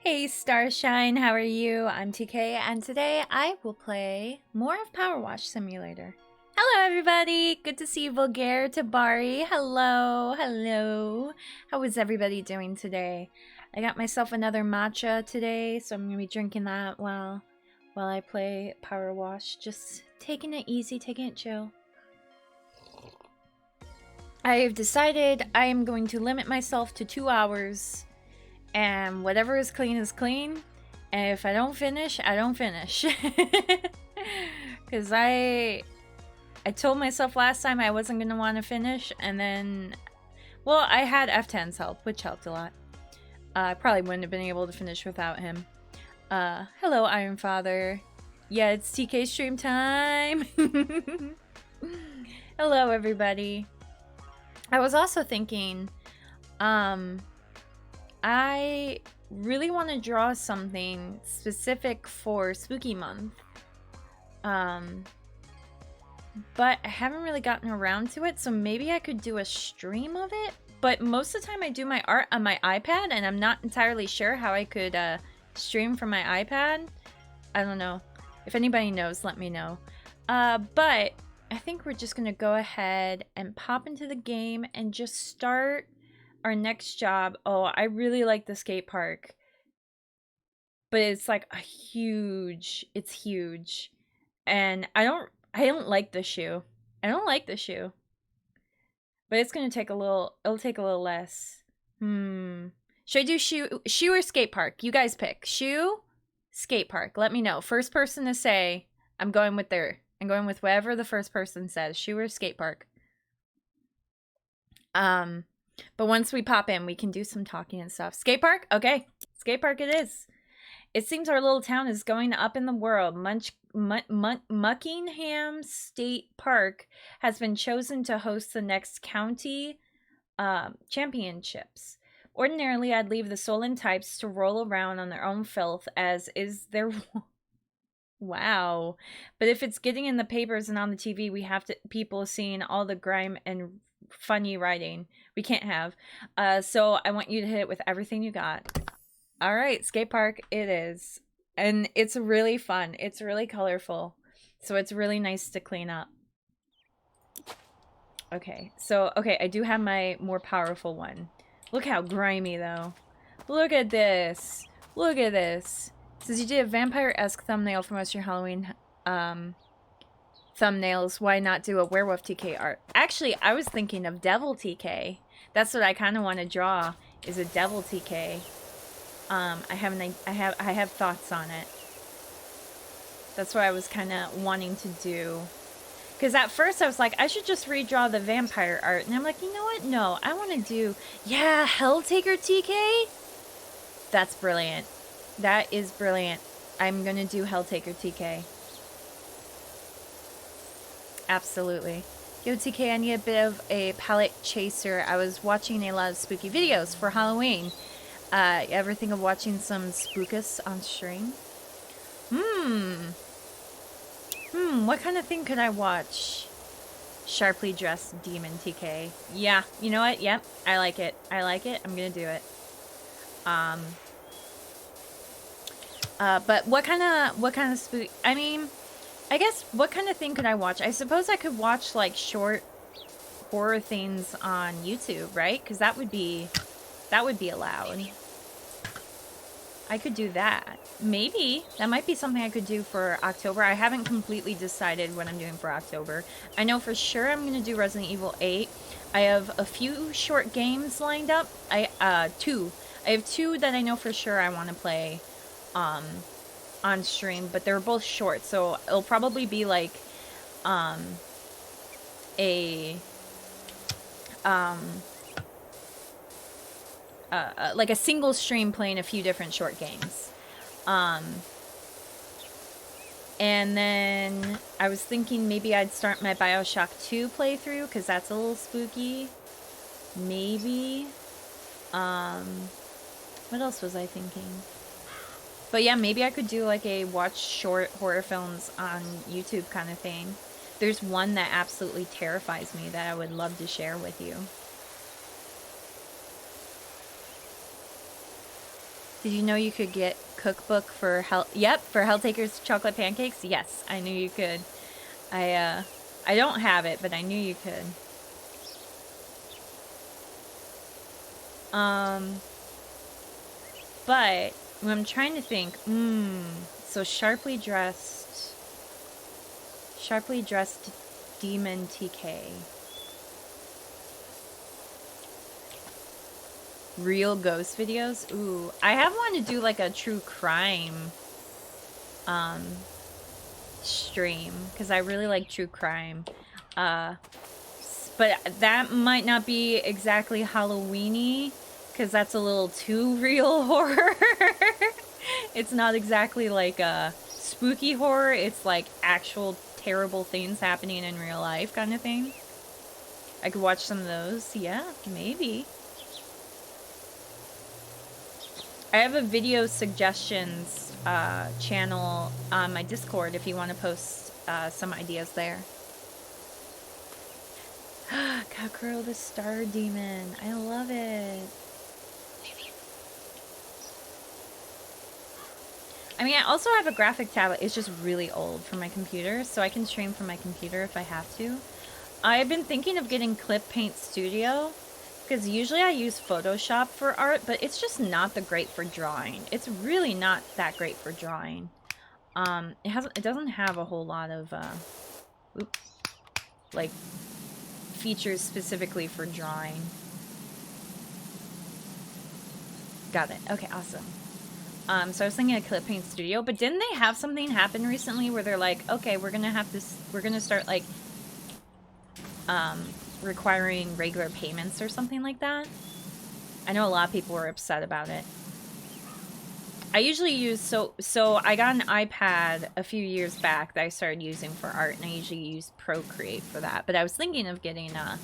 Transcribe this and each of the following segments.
Hey Starshine, how are you? I'm TK, and today I will play more of PowerWash Simulator. Hello everybody! Good to see you, Vulgaire Tabari. Hello, hello. How is everybody doing today? I got myself another matcha today, so I'm gonna be drinking that while I play PowerWash. Just taking it easy, taking it chill. I've decided I am going to limit myself to 2 hours. And whatever is clean is clean. And if I don't finish, I don't finish. Because I told myself last time I wasn't going to want to finish. And then, well, I had F10's help, which helped a lot. I probably wouldn't have been able to finish without him. Hello, Iron Father. Yeah, it's TK stream time. Hello, everybody. I was also thinking, I really want to draw something specific for Spooky Month. But I haven't really gotten around to it, so maybe I could do a stream of it. But most of the time I do my art on my iPad, and I'm not entirely sure how I could stream from my iPad. I don't know. If anybody knows, let me know. But I think we're just going to go ahead and pop into the game and just start our next job. Oh, I really like the skate park. But it's like a huge, it's huge. And I don't like the shoe. I don't like the shoe. But it's going to take a little, it'll take a little less. Should I do shoe or skate park? You guys pick. Shoe, skate park. Let me know. First person to say, I'm going with whatever the first person says. Shoe or skate park. But once we pop in, we can do some talking and stuff. Skate park? Okay. Skate park it is. It seems our little town is going up in the world. Muckingham State Park has been chosen to host the next county championships. Ordinarily, I'd leave the Solon types to roll around on their own filth, as is their... Wow. But if it's getting in the papers and on the TV, we have to people seeing all the grime and funny writing. We can't have. So I want you to hit it with everything you got. All right, skate park it is. And it's really fun. It's really colorful. So it's really nice to clean up. Okay, so, okay, I do have my more powerful one. Look how grimy, though. Look at this. Look at this. It says you did a vampire-esque thumbnail for most of your Halloween thumbnails. Why not do a werewolf TK art? Actually, I was thinking of devil TK. That's what I kind of want to draw, is a devil TK. I have thoughts on it. That's what I was kind of wanting to do. Because at first I was like, I should just redraw the vampire art. And I'm like, you know what? No, I want to do, yeah, Helltaker TK? That's brilliant. That is brilliant. I'm going to do Helltaker TK. Absolutely. Yo, TK, I need a bit of a palette chaser. I was watching a lot of spooky videos for Halloween. Ever think of watching some spookus on stream? What kind of thing could I watch? Sharply dressed demon TK. Yeah, you know what? Yep, I like it. I like it. I'm gonna do it. But what kind of spook? I mean, I guess what kind of thing could I watch? I suppose I could watch like short horror things on YouTube, right? Because that would be allowed. I could do that. Maybe. That might be something I could do for October. I haven't completely decided what I'm doing for October. I know for sure I'm going to do Resident Evil 8. I have a few short games lined up. I have two that I know for sure I want to play on stream, but they're both short, so it'll probably be like like a single stream playing a few different short games. And then I was thinking maybe I'd start my BioShock 2 playthrough, because that's a little spooky. Maybe. What else was I thinking? But yeah, maybe I could do like a watch short horror films on YouTube kind of thing. There's one that absolutely terrifies me that I would love to share with you. Did you know you could get cookbook for Yep, for Helltaker's chocolate pancakes? Yes, I knew you could. I don't have it, but I knew you could. But I'm trying to think. So sharply dressed demon TK. Real ghost videos? Ooh, I have wanted to do like a true crime stream because I really like true crime. But that might not be exactly Halloween-y because that's a little too real horror. It's not exactly like a spooky horror. It's like actual terrible things happening in real life kind of thing. I could watch some of those. Yeah, maybe. I have a video suggestions channel on my Discord if you want to post some ideas there. Kakuro the Star Demon. I love it. I mean, I also have a graphic tablet. It's just really old for my computer, so I can stream from my computer if I have to. I've been thinking of getting Clip Paint Studio, because usually I use Photoshop for art, but it's just not that great for drawing. It's really not that great for drawing. It doesn't have a whole lot of like features specifically for drawing. Got it. Okay, awesome. So I was thinking of Clip Paint Studio, but didn't they have something happen recently where they're like, okay, we're gonna start like requiring regular payments or something like that? I know a lot of people were upset about it. I usually use so I got an iPad a few years back that I started using for art, and I usually use Procreate for that. But I was thinking of getting a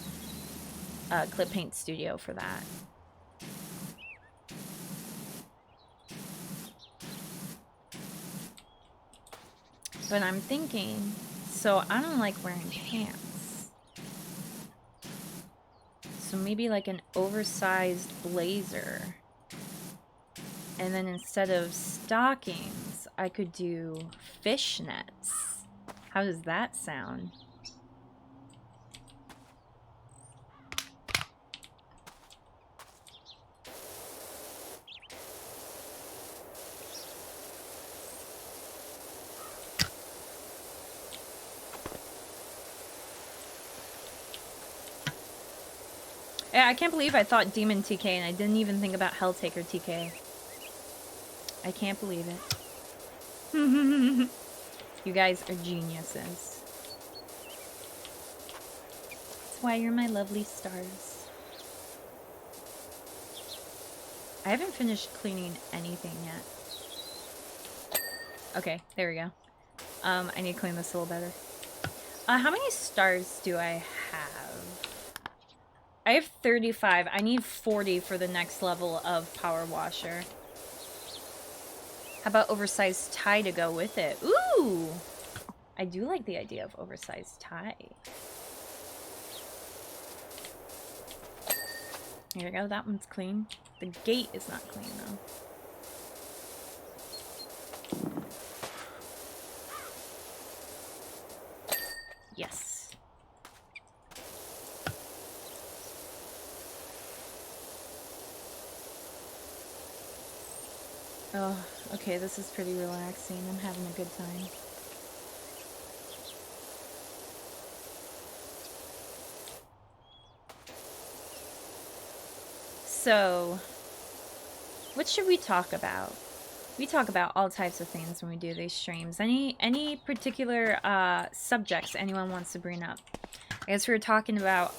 Clip Paint Studio for that. But I'm thinking, so I don't like wearing pants. So maybe like an oversized blazer. And then instead of stockings, I could do fishnets. How does that sound? Yeah, I can't believe I thought Demon TK and I didn't even think about Helltaker TK. I can't believe it. You guys are geniuses. That's why you're my lovely stars. I haven't finished cleaning anything yet. Okay, there we go. I need to clean this a little better. How many stars do I have? I have 35. I need 40 for the next level of PowerWasher. How about oversized tie to go with it? Ooh! I do like the idea of oversized tie. Here we go, that one's clean. The gate is not clean though. Yes. Oh, okay, this is pretty relaxing. I'm having a good time. So, what should we talk about? We talk about all types of things when we do these streams. Any particular subjects anyone wants to bring up? I guess we were talking about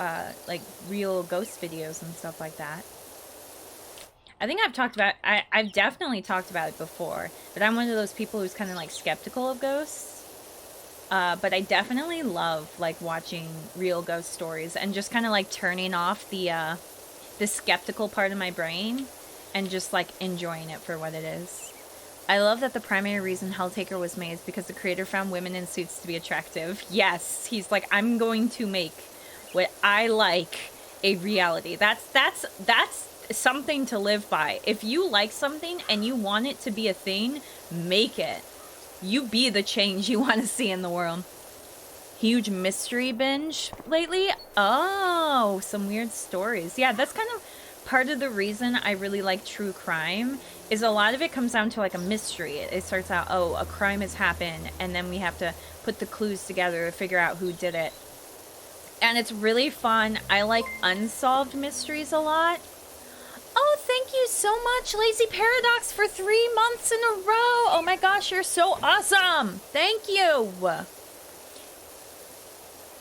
like real ghost videos and stuff like that. I think I've talked about, I've definitely talked about it before, but I'm one of those people who's kind of like skeptical of ghosts. But I definitely love like watching real ghost stories and just kind of like turning off the skeptical part of my brain and just like enjoying it for what it is. I love that the primary reason Helltaker was made is because the creator found women in suits to be attractive. Yes, he's like, I'm going to make what I like a reality. That's something to live by. If you like something and you want it to be a thing, make it. You be the change you want to see in the world. Huge mystery binge lately? Oh, some weird stories. Yeah, that's kind of part of the reason I really like true crime, is a lot of it comes down to like a mystery. It starts out, oh, a crime has happened, and then we have to put the clues together to figure out who did it. And it's really fun. I like unsolved mysteries a lot. Oh, thank you so much, Lazy Paradox, for 3 months in a row. Oh my gosh, you're so awesome. Thank you.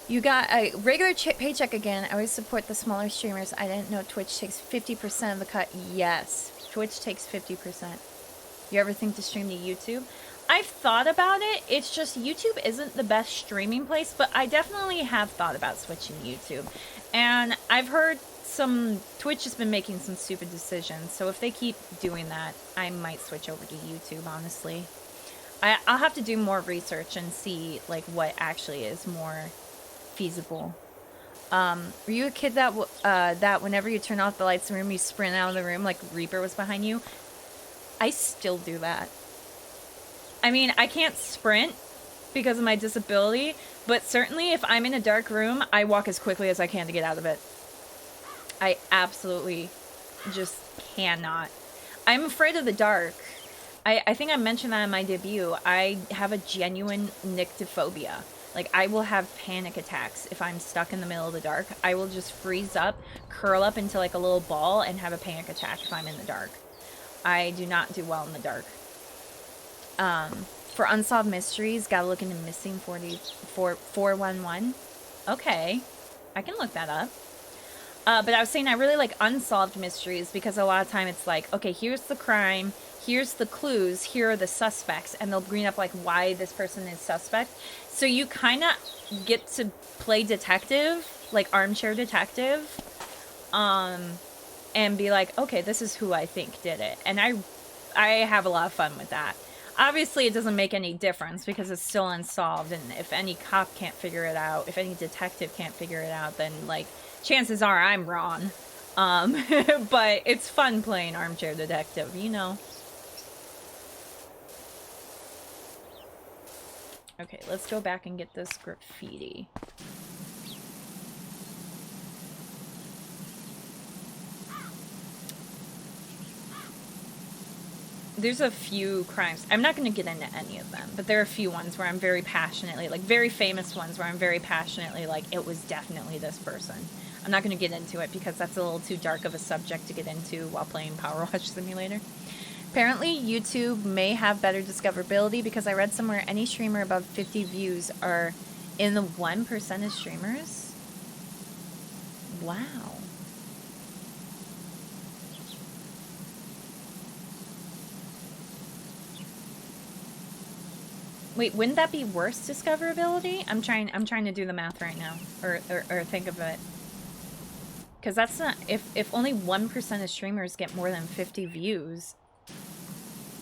You got a regular paycheck again. I always support the smaller streamers. I didn't know Twitch takes 50% of the cut. Yes, Twitch takes 50%. You ever think to stream to YouTube? I've thought about it. It's just YouTube isn't the best streaming place, but I definitely have thought about switching to YouTube. And I've heard Twitch has been making some stupid decisions, so if they keep doing that, I might switch over to YouTube, honestly. I'll have to do more research and see, like, what actually is more feasible. Were you a kid that whenever you turn off the lights in the room, you sprint out of the room like Reaper was behind you? I still do that. I mean, I can't sprint because of my disability, but certainly if I'm in a dark room, I walk as quickly as I can to get out of it. I absolutely just cannot. I'm afraid of the dark. I think I mentioned that in my debut. I have a genuine nyctophobia. Like, I will have panic attacks if I'm stuck in the middle of the dark. I will just freeze up, curl up into like a little ball, and have a panic attack if I'm in the dark. I do not do well in the dark. For unsolved mysteries, gotta look into missing 411. Okay, I can look that up. But I was saying I really like unsolved mysteries because a lot of time it's like, okay, here's the crime, here's the clues, here are the suspects, and they'll bring up like why this person is suspect. So you kind of get to play detective, like armchair detective, and be like, okay, this is who I think did it. And I have a lot of fun with that. Obviously, it doesn't make any difference because it's still unsolved, and if any cop can't figure it out, if any detective can't figure it out, then, like, chances are I'm wrong. But it's fun playing armchair detective, you know. Okay, let's go back and get this graffiti. There's a few crimes. I'm not going to get into any of them, but there are a few ones where I'm very passionately, like very famous ones where I'm very passionately like, it was definitely this person. I'm not going to get into it because that's a little too dark of a subject to get into while playing PowerWash Simulator. Apparently, YouTube may have better discoverability because I read somewhere any streamer above 50 views are in the 1% of streamers. Wow. Wait, wouldn't that be worse discoverability? I'm trying to do the math right now, or think of it. Because that's not, if only 1% of streamers get more than 50 views.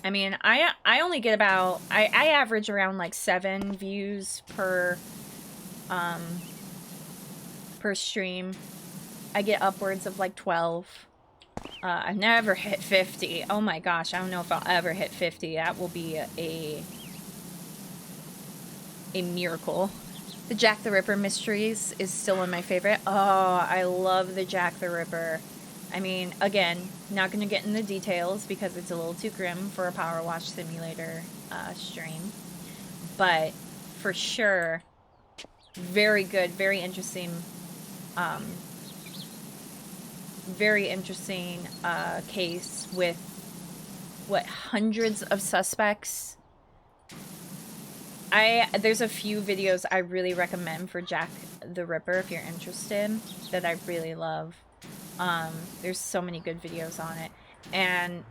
I mean, I only get about, I average around like 7 views per stream. I get upwards of like 12. I never hit 50. Oh my gosh, I don't know if I'll ever hit 50. That will be a miracle. The Jack the Ripper mysteries is still one of my favorite. Oh, I love the Jack the Ripper. I mean, again, not going to get into details because it's a little too grim for a PowerWash Simulator stream. But for sure, very good, very interesting case with, what, hundreds of suspects. There's a few videos I really recommend for Jack the Ripper if you're interested that I really love. There's so many good videos on it, and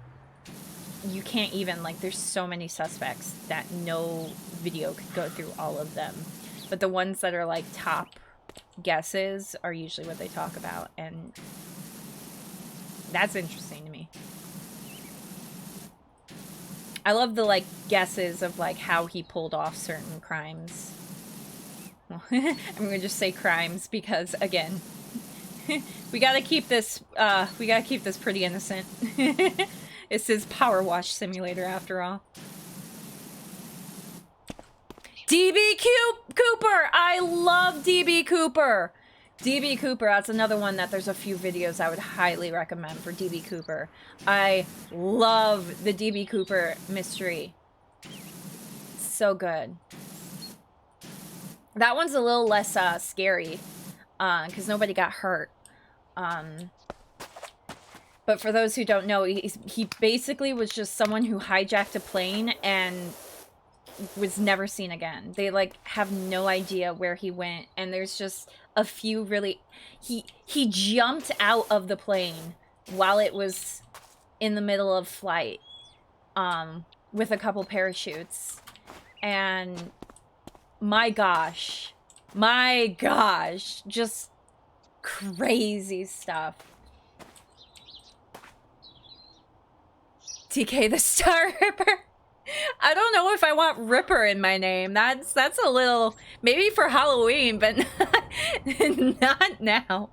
you can't even, like, there's so many suspects that no video could go through all of them, but the ones that are like top guesses are usually what they talk about, and that's interesting to me. I love the, like, guesses of, like, how he pulled off certain crimes. Well, I'm gonna just say crimes because, again, We gotta keep this pretty innocent. This is PowerWash Simulator after all. DB Cooper! I love DB Cooper! DB Cooper, that's another one that there's a few videos I would highly recommend for DB Cooper. I love the DB Cooper mystery. So good. That one's a little less scary, because nobody got hurt. But for those who don't know, he basically was just someone who hijacked a plane and was never seen again. They, like, have no idea where he went, and there's just a few really... He jumped out of the plane while it was in the middle of flight, with a couple parachutes. And my gosh, just crazy stuff. TK the Star Ripper. I don't know if I want Ripper in my name. That's a little, maybe for Halloween, but not now.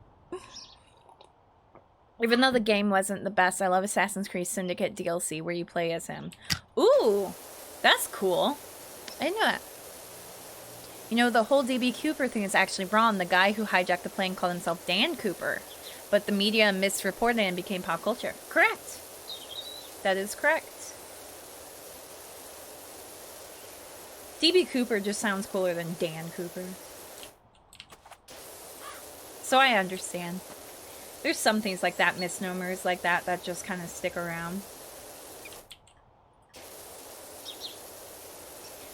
Even though the game wasn't the best, I love Assassin's Creed Syndicate DLC where you play as him. Ooh, that's cool. I didn't know that. You know, the whole DB Cooper thing is actually wrong. The guy who hijacked the plane called himself Dan Cooper, but the media misreported it and became pop culture. Correct. That is correct. DB Cooper just sounds cooler than Dan Cooper. So I understand. There's some things like that, misnomers like that, that just kind of stick around.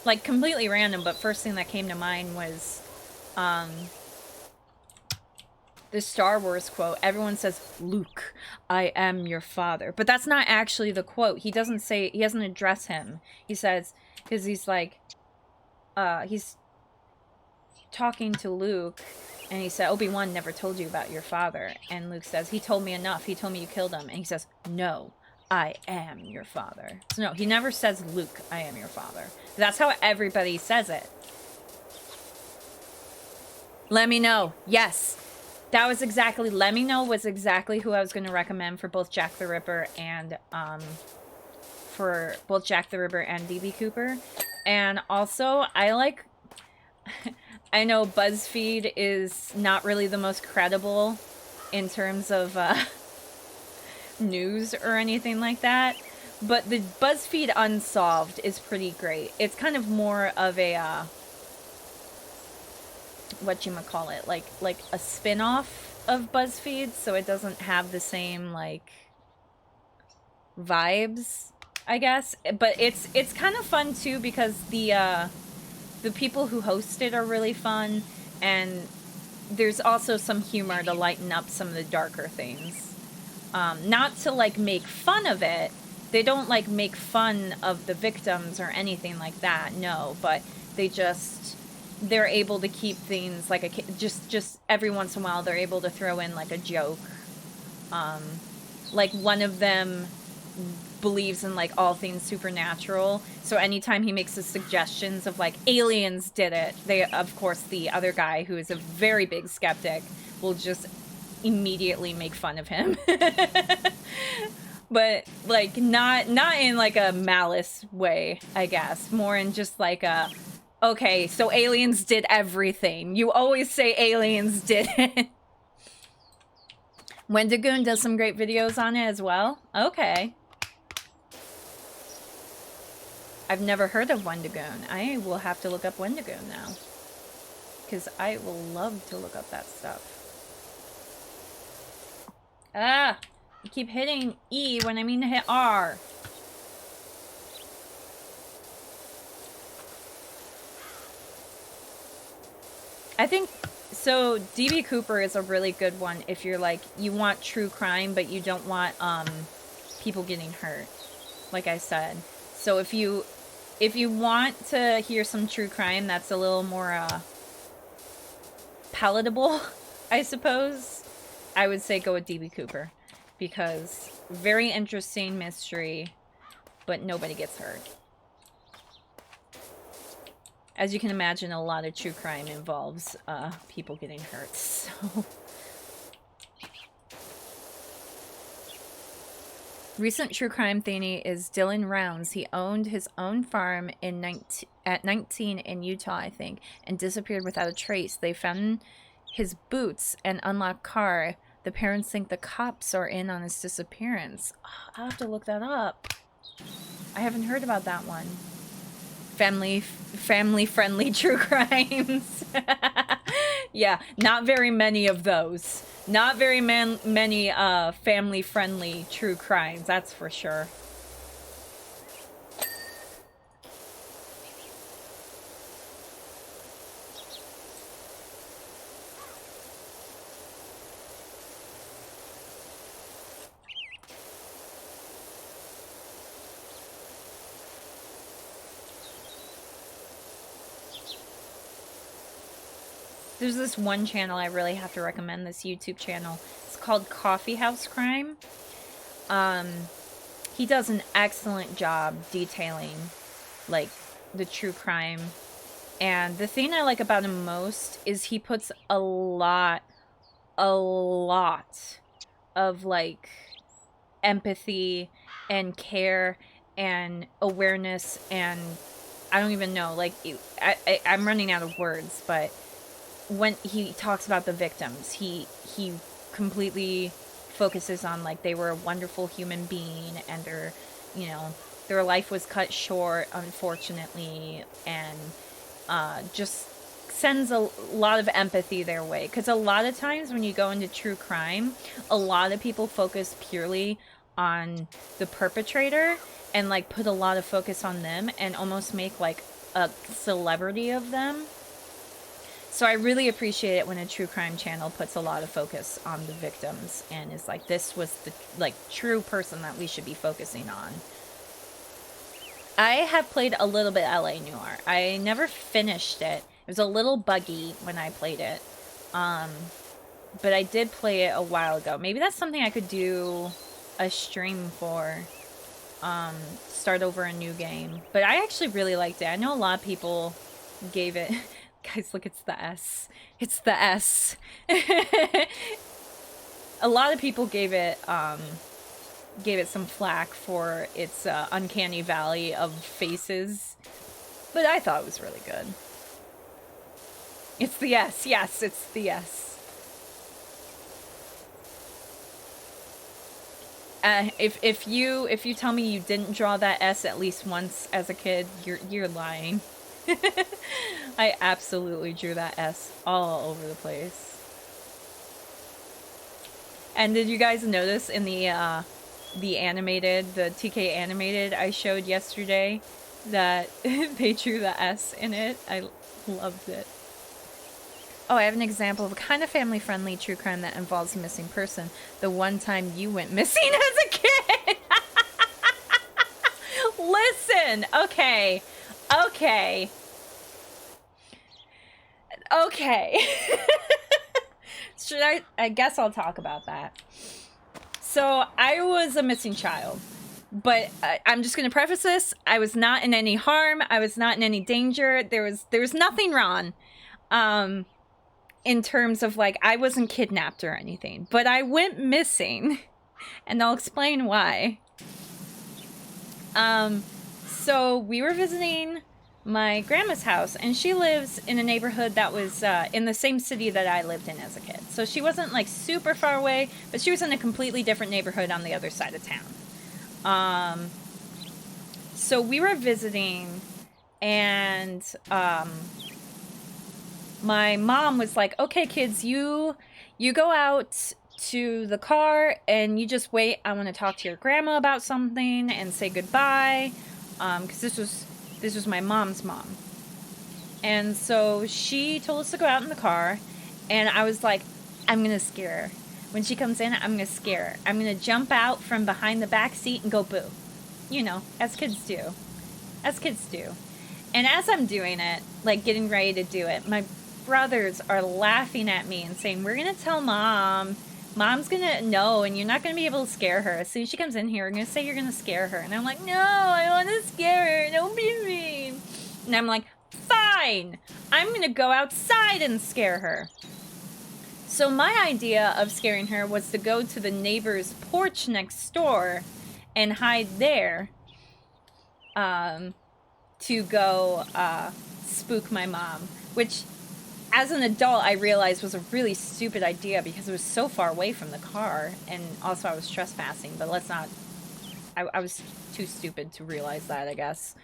Like, completely random, but first thing that came to mind was, the Star Wars quote. Everyone says, Luke, I am your father. But that's not actually the quote. He doesn't say, he doesn't address him. He says, because he's like, he's talking to Luke, and he said, Obi-Wan never told you about your father. And Luke says, he told me enough. He told me you killed him. And he says, no, I am your father. So no, he never says, Luke, I am your father. That's how everybody says it. Let me know. Yes. That was exactly, Let Me Know was exactly who I was going to recommend for both Jack the Ripper and, DB Cooper. And also, I like, I know BuzzFeed is not really the most credible in terms of, news or anything like that, but the BuzzFeed Unsolved is pretty great. It's kind of more of a, whatchamacallit, like a spin-off of BuzzFeed, so it doesn't have the same, like, vibes, I guess. But it's kind of fun, too, because the people who host it are really fun, and there's also some humor to lighten up some of the darker things. Not to, like, make fun of it. They don't, like, make fun of the victims or anything like that, no, but they're able to keep things like just every once in a while they're able to throw in like a joke. Like one of them believes in like all things supernatural, so anytime he makes the suggestions of like aliens did it, they, of course, the other guy who is a very big skeptic will just immediately make fun of him. But like not in like a malice way, I guess, more in just like a, okay, so aliens did everything. You always say aliens did it. Wendigoon does some great videos on it as well. Okay. I've never heard of Wendigoon. I will have to look up Wendigoon now, because I will love to look up that stuff. Ah! I keep hitting E when I mean to hit R. I think, so DB Cooper is a really good one if you're like, you want true crime, but you don't want, people getting hurt, like I said. So if you want to hear some true crime that's a little more, palatable, I suppose, I would say go with DB Cooper. Because very interesting mystery, but nobody gets hurt. As you can imagine, a lot of true crime involves people getting hurt, so Recent true crime thingy is Dylan Rounds. He owned his own farm at 19 in Utah, I think, and disappeared without a trace. They found his boots and unlocked car. The parents think the cops are in on his disappearance. Oh, I'll have to look that up. I haven't heard about that one. Family-friendly true crimes. Yeah, not very many of those. Not very many family-friendly true crimes, that's for sure. There's this one channel I really have to recommend, this YouTube channel. It's called Coffee House Crime. He does an excellent job detailing, like, the true crime. And the thing I like about him most is he puts a lot of, like, empathy and care and awareness and I don't even know, like, I'm running out of words, but when he talks about the victims, he completely focuses on, like, they were a wonderful human being and their, you know, their life was cut short, unfortunately, and just sends a lot of empathy their way. Because a lot of times when you go into true crime, a lot of people focus purely on the perpetrator and, like, put a lot of focus on them and almost make, like, a celebrity of them. So I really appreciate it when a true crime channel puts a lot of focus on the victims and is like, this was the, like, true person that we should be focusing on. I have played a little bit LA Noire. I never finished it. It was a little buggy when I played it. But I did play it a while ago. Maybe that's something I could do a stream for. Start over a new game. But I actually really liked it. I know a lot of people gave it... Guys, look, it's the S. It's the S. A lot of people gave it some flack for its uncanny valley of faces, but I thought it was really good. It's the S. Yes, it's the S. If you tell me you didn't draw that S at least once as a kid, you're lying. I absolutely drew that S all over the place. And did you guys notice in the animated, the TK animated I showed yesterday that they drew the S in it? I loved it. Oh, I have an example of a kind of family-friendly true crime that involves a missing person. The one time you went missing as a kid. Listen, okay. I guess I'll talk about that. So I was a missing child, but I'm just going to preface this. I was not in any harm. I was not in any danger. There was nothing wrong. In terms of, like, I wasn't kidnapped or anything, but I went missing, and I'll explain why. So we were visiting my grandma's house, and she lives in a neighborhood that was in the same city that I lived in as a kid. So she wasn't, like, super far away, but she was in a completely different neighborhood on the other side of town. So we were visiting, and my mom was like, okay, kids, you go out to the car and you just wait. I want to talk to your grandma about something and say goodbye. Because this was my mom's mom. And so she told us to go out in the car, and I was like, I'm going to scare her. When she comes in, I'm going to scare her. I'm going to jump out from behind the back seat and go boo. You know, as kids do. And as I'm doing it, like getting ready to do it, my brothers are laughing at me and saying, we're going to tell Mom. Mom's going to know, and you're not going to be able to scare her. As soon as she comes in here, we're going to say you're going to scare her. And I'm like, no, I want to scare her. Don't be mean. And I'm like, fine. I'm going to go outside and scare her. So my idea of scaring her was to go to the neighbor's porch next door and hide there to go spook my mom, which as an adult I realized was a really stupid idea because it was so far away from the car, and also I was trespassing, but let's not, I was too stupid to realize that, I guess.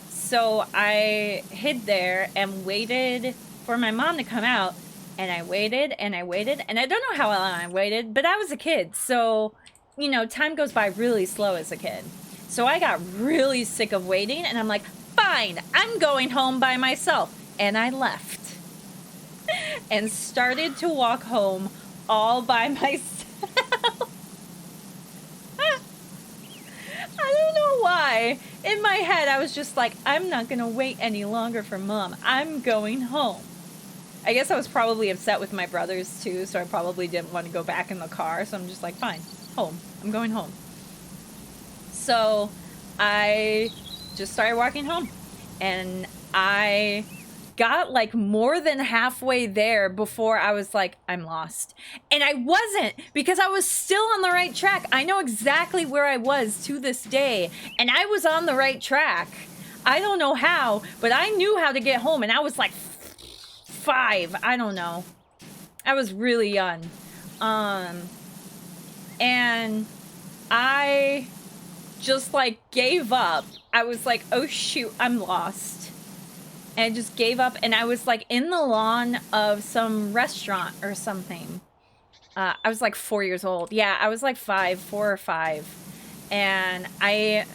So I hid there and waited for my mom to come out, and I waited and I waited, and I don't know how long I waited, but I was a kid, so, you know, time goes by really slow as a kid. So I got really sick of waiting, and I'm like, fine, I'm going home by myself. And I left and started to walk home all by myself. I don't know why. In my head, I was just like, I'm not going to wait any longer for Mom. I'm going home. I guess I was probably upset with my brothers too, so I probably didn't want to go back in the car. So I'm just like, fine, home. I'm going home. So I just started walking home, and I got like more than halfway there before I was like, I'm lost. And I wasn't, because I was still on the right track. I know exactly where I was to this day, and I was on the right track. I don't know how, but I knew how to get home, and I was like 5. I don't know. I was really young. And I just like gave up. I was like, oh shoot, I'm lost. And I just gave up, and I was like in the lawn of some restaurant or something. I was like 4 years old. Yeah, I was like 4 or 5. And I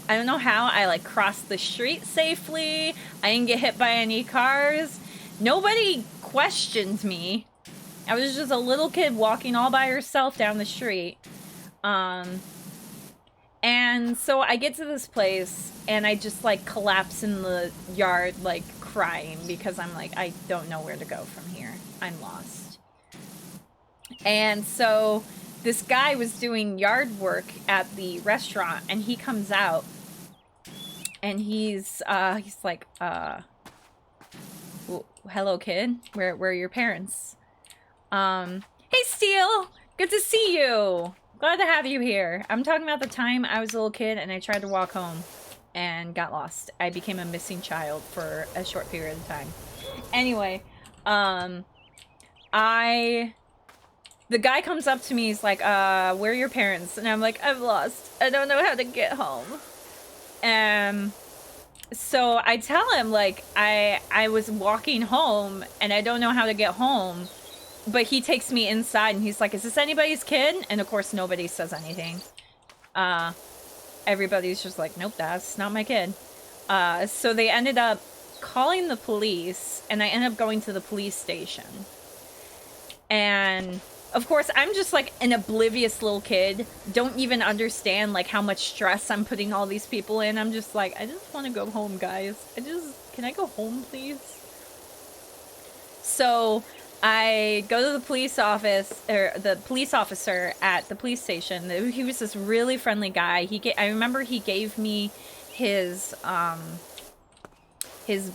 don't know how I like crossed the street safely. I didn't get hit by any cars. Nobody questioned me. I was just a little kid walking all by herself down the street. And so I get to this place, and I just like collapse in the yard, like crying, because I'm like, I don't know where to go from here. I'm lost. And so this guy was doing yard work at the restaurant, and he comes out, and he's like, hello kid, where are your parents? Hey Steele, good to see you. Glad to have you here. I'm talking about the time I was a little kid and I tried to walk home and got lost. I became a missing child for a short period of time. Anyway, the guy comes up to me, he's like, where are your parents? And I'm like, I'm lost. I don't know how to get home. So I tell him, like, I was walking home and I don't know how to get home. But he takes me inside and he's like, is this anybody's kid? And of course, nobody says anything. Everybody's just like, nope, that's not my kid. So they ended up calling the police, and I ended up going to the police station. And of course, I'm just like an oblivious little kid. Don't even understand like how much stress I'm putting all these people in. I'm just like, I just want to go home, guys. Can I go home, please? So I go to the police office, or the police officer at the police station. He was this really friendly guy. I remember he gave me his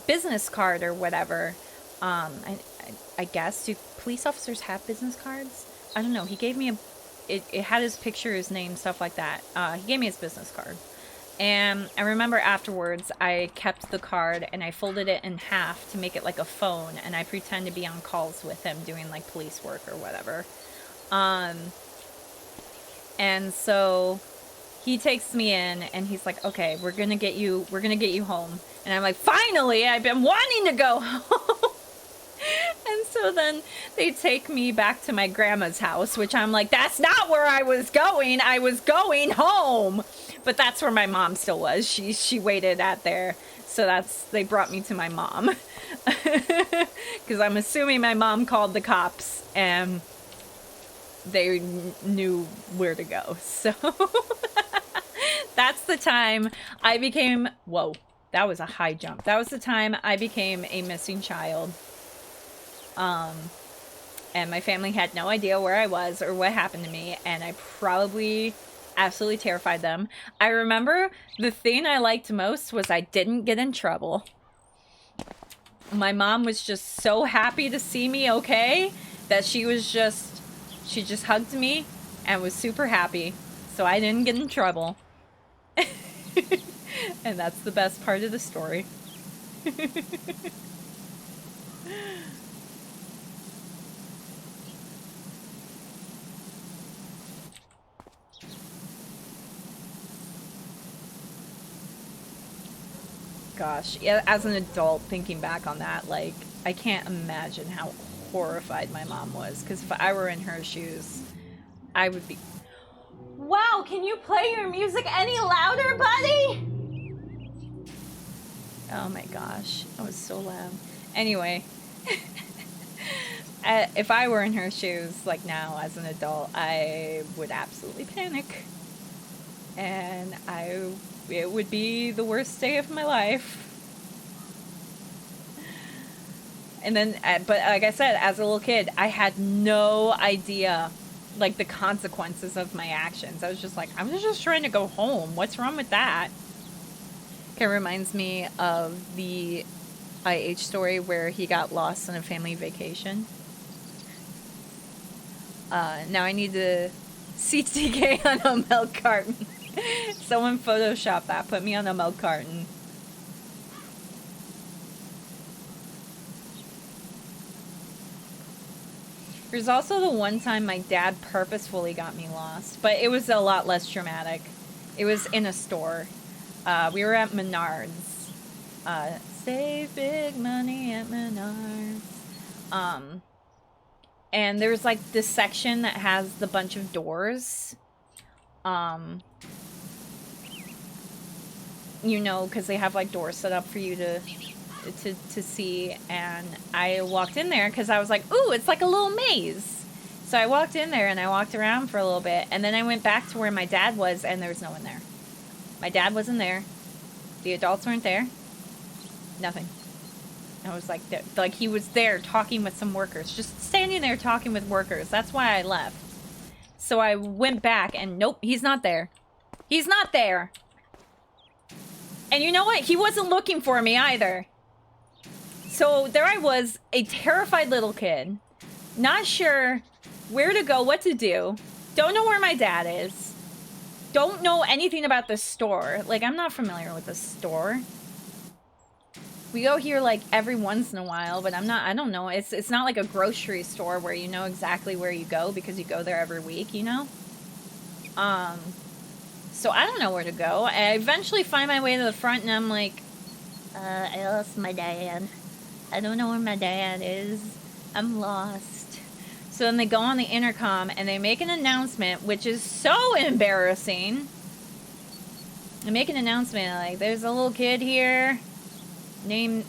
business card or whatever. I guess, do police officers have business cards? I don't know. He gave me it had his picture, his name, stuff like that. He gave me his business card. And I remember afterwards, I kept the card and I folded it in half to make it like a phone, and I pretend to be on calls with him doing like police work or whatever. And so he takes me in and he's like, okay, we're gonna get you home. And I'm like, finally, I've been wanting to go home. And so then they take me back to my grandma's house, which I'm like, that's not where I was going. I was going home. But that's where my mom still was. She waited at there. So they brought me to my mom. Because I'm assuming my mom called the cops and they knew where to go. So that's the time I became, whoa, that was a high jump. That was the time I became a missing child. And my family had no idea where I was or what happened to me, and I probably absolutely terrified them. I remember the thing I liked most was I didn't get in trouble. My mom was just so happy to see me okay that she just hugged me and was super happy. so I didn't get in trouble. And that's the best part of the story. Gosh, yeah, as an adult, thinking back on that, like, I can't imagine how horrified my mom was. Because if I were in her shoes, I would be... Wow, can you play your music any louder, buddy? Oh my gosh, that was so loud. Anyway, if I were in her shoes, like now, as an adult, I would absolutely panic. And it would be the worst day of my life. And then, but like I said, as a little kid, I had no idea, like, the consequences of my actions. I was just like, I'm just trying to go home. What's wrong with that? It reminds me of the IH story where he got lost on a family vacation. Now I need to see TK on a milk carton. Someone photoshopped that. Put me on a milk carton. There's also the one time my dad purposefully got me lost, but it was a lot less traumatic. It was in a store. We were at Menards. Save big money at Menards. And there's like this section that has the bunch of doors. You know, because they have like doors set up for you to see, and I walked in there because I was like, ooh, it's like a little maze. So I walked in there and I walked around for a little bit, and then I went back to where my dad was, and there was no one there. My dad wasn't there. The adults weren't there. Nothing. I was like he was there talking with some workers, just standing there talking with workers. That's why I left. So I went back, and nope, he's not there. He's not there. And you know what? He wasn't looking for me either. So there I was, a terrified little kid, not sure where to go, what to do, don't know where my dad is, don't know anything about the store. Like, I'm not familiar with the store. We go here like every once in a while, but I don't know. It's not like a grocery store where you know exactly where you go because you go there every week, you know? So I don't know where to go. I eventually find my way to the front, and I'm like, I lost my dad. I don't know where my dad is. I'm lost. So then they go on the intercom, and they make an announcement, which is so embarrassing. They make an announcement, like, there's a little kid here, named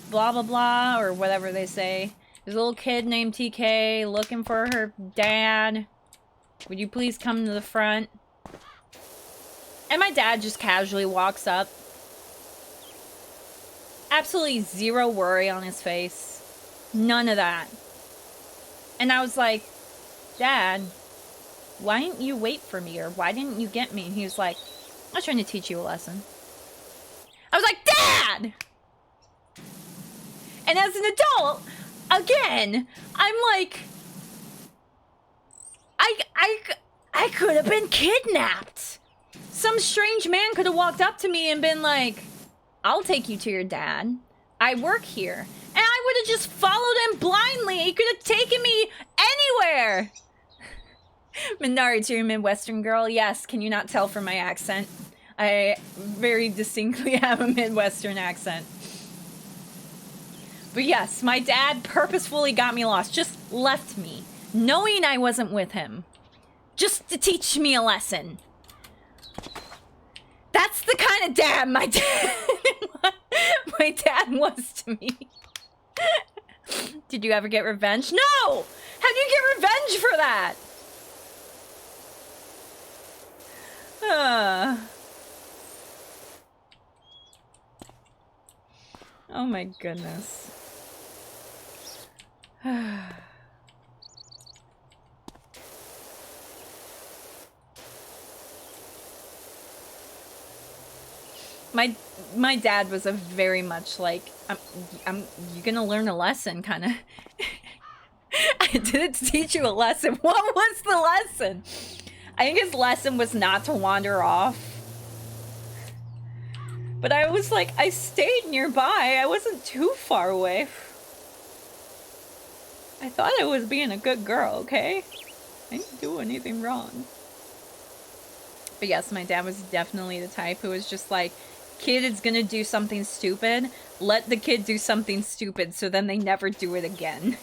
blah, blah, blah, or whatever they say. There's a little kid named TK looking for her dad. Would you please come to the front? And my dad just casually walks up. Absolutely zero worry on his face. None of that. And I was like, Dad, why didn't you wait for me? Or why didn't you get me? And he was like, I was trying to teach you a lesson. I was like, Dad! And as an adult, again, I'm like, I could have been kidnapped. Some strange man could have walked up to me and been like, I'll take you to your dad. I work here. And I would have just followed him blindly. He could have taken me anywhere. Menards, you're a Midwestern girl. Yes, can you not tell from my accent? I very distinctly have a Midwestern accent. But yes, my dad purposefully got me lost. Just left me, knowing I wasn't with him. Just to teach me a lesson. That's the kind of dad my dad was to me. Did you ever get revenge? No! How do you get revenge for that? Oh my goodness. My dad was a very much like, you're gonna learn a lesson kind of. I didn't teach you a lesson. What was the lesson? I think his lesson was not to wander off. But I was like, I stayed nearby. I wasn't too far away. I thought I was being a good girl, okay? I didn't do anything wrong. But yes, my dad was definitely the type who was just like, kid is gonna do something stupid. Let the kid do something stupid so then they never do it again.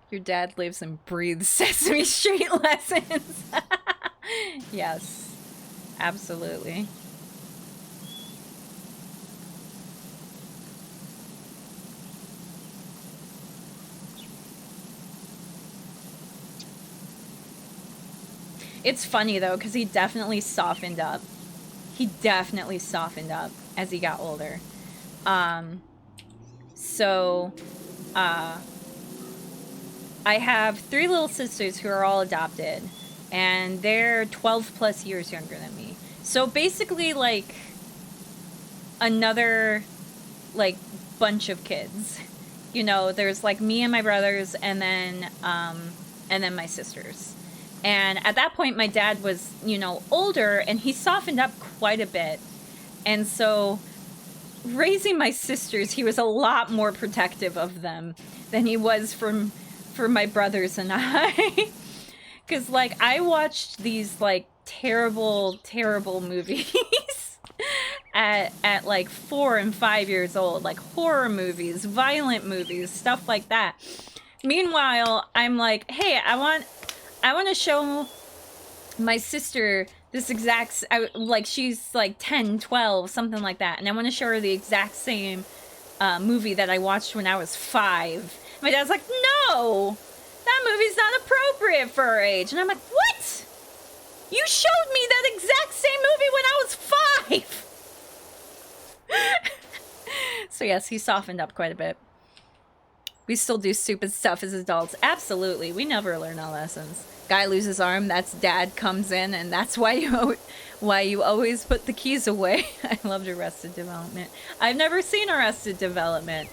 Your dad lives and breathes Sesame Street lessons. Yes, absolutely. It's funny though, because he definitely softened up. He definitely softened up as he got older. I have 3 little sisters who are all adopted, and they're 12 plus years younger than me. So basically, like, another, like, bunch of kids. You know, there's, like, me and my brothers, and then my sisters. And at that point, my dad was, you know, older, and he softened up quite a bit. And so, raising my sisters, he was a lot more protective of them than he was for my brothers and I. Because, like, I watched these, like, terrible, terrible movies at, like, 4 and 5 years old. Like, horror movies, violent movies, stuff like that. Meanwhile, I'm like, hey, I want to show my sister this exact, like, she's like 10, 12, something like that. And I want to show her the exact same movie that I watched when I was 5. My dad's like, no, that movie's not appropriate for her age. And I'm like, what? You showed me that exact same movie when I was 5. So yes, he softened up quite a bit. We still do stupid stuff as adults. Absolutely. We never learn our lessons. Guy loses arm, that's dad comes in, and that's why you always put the keys away. I loved Arrested Development. I've never seen Arrested Development.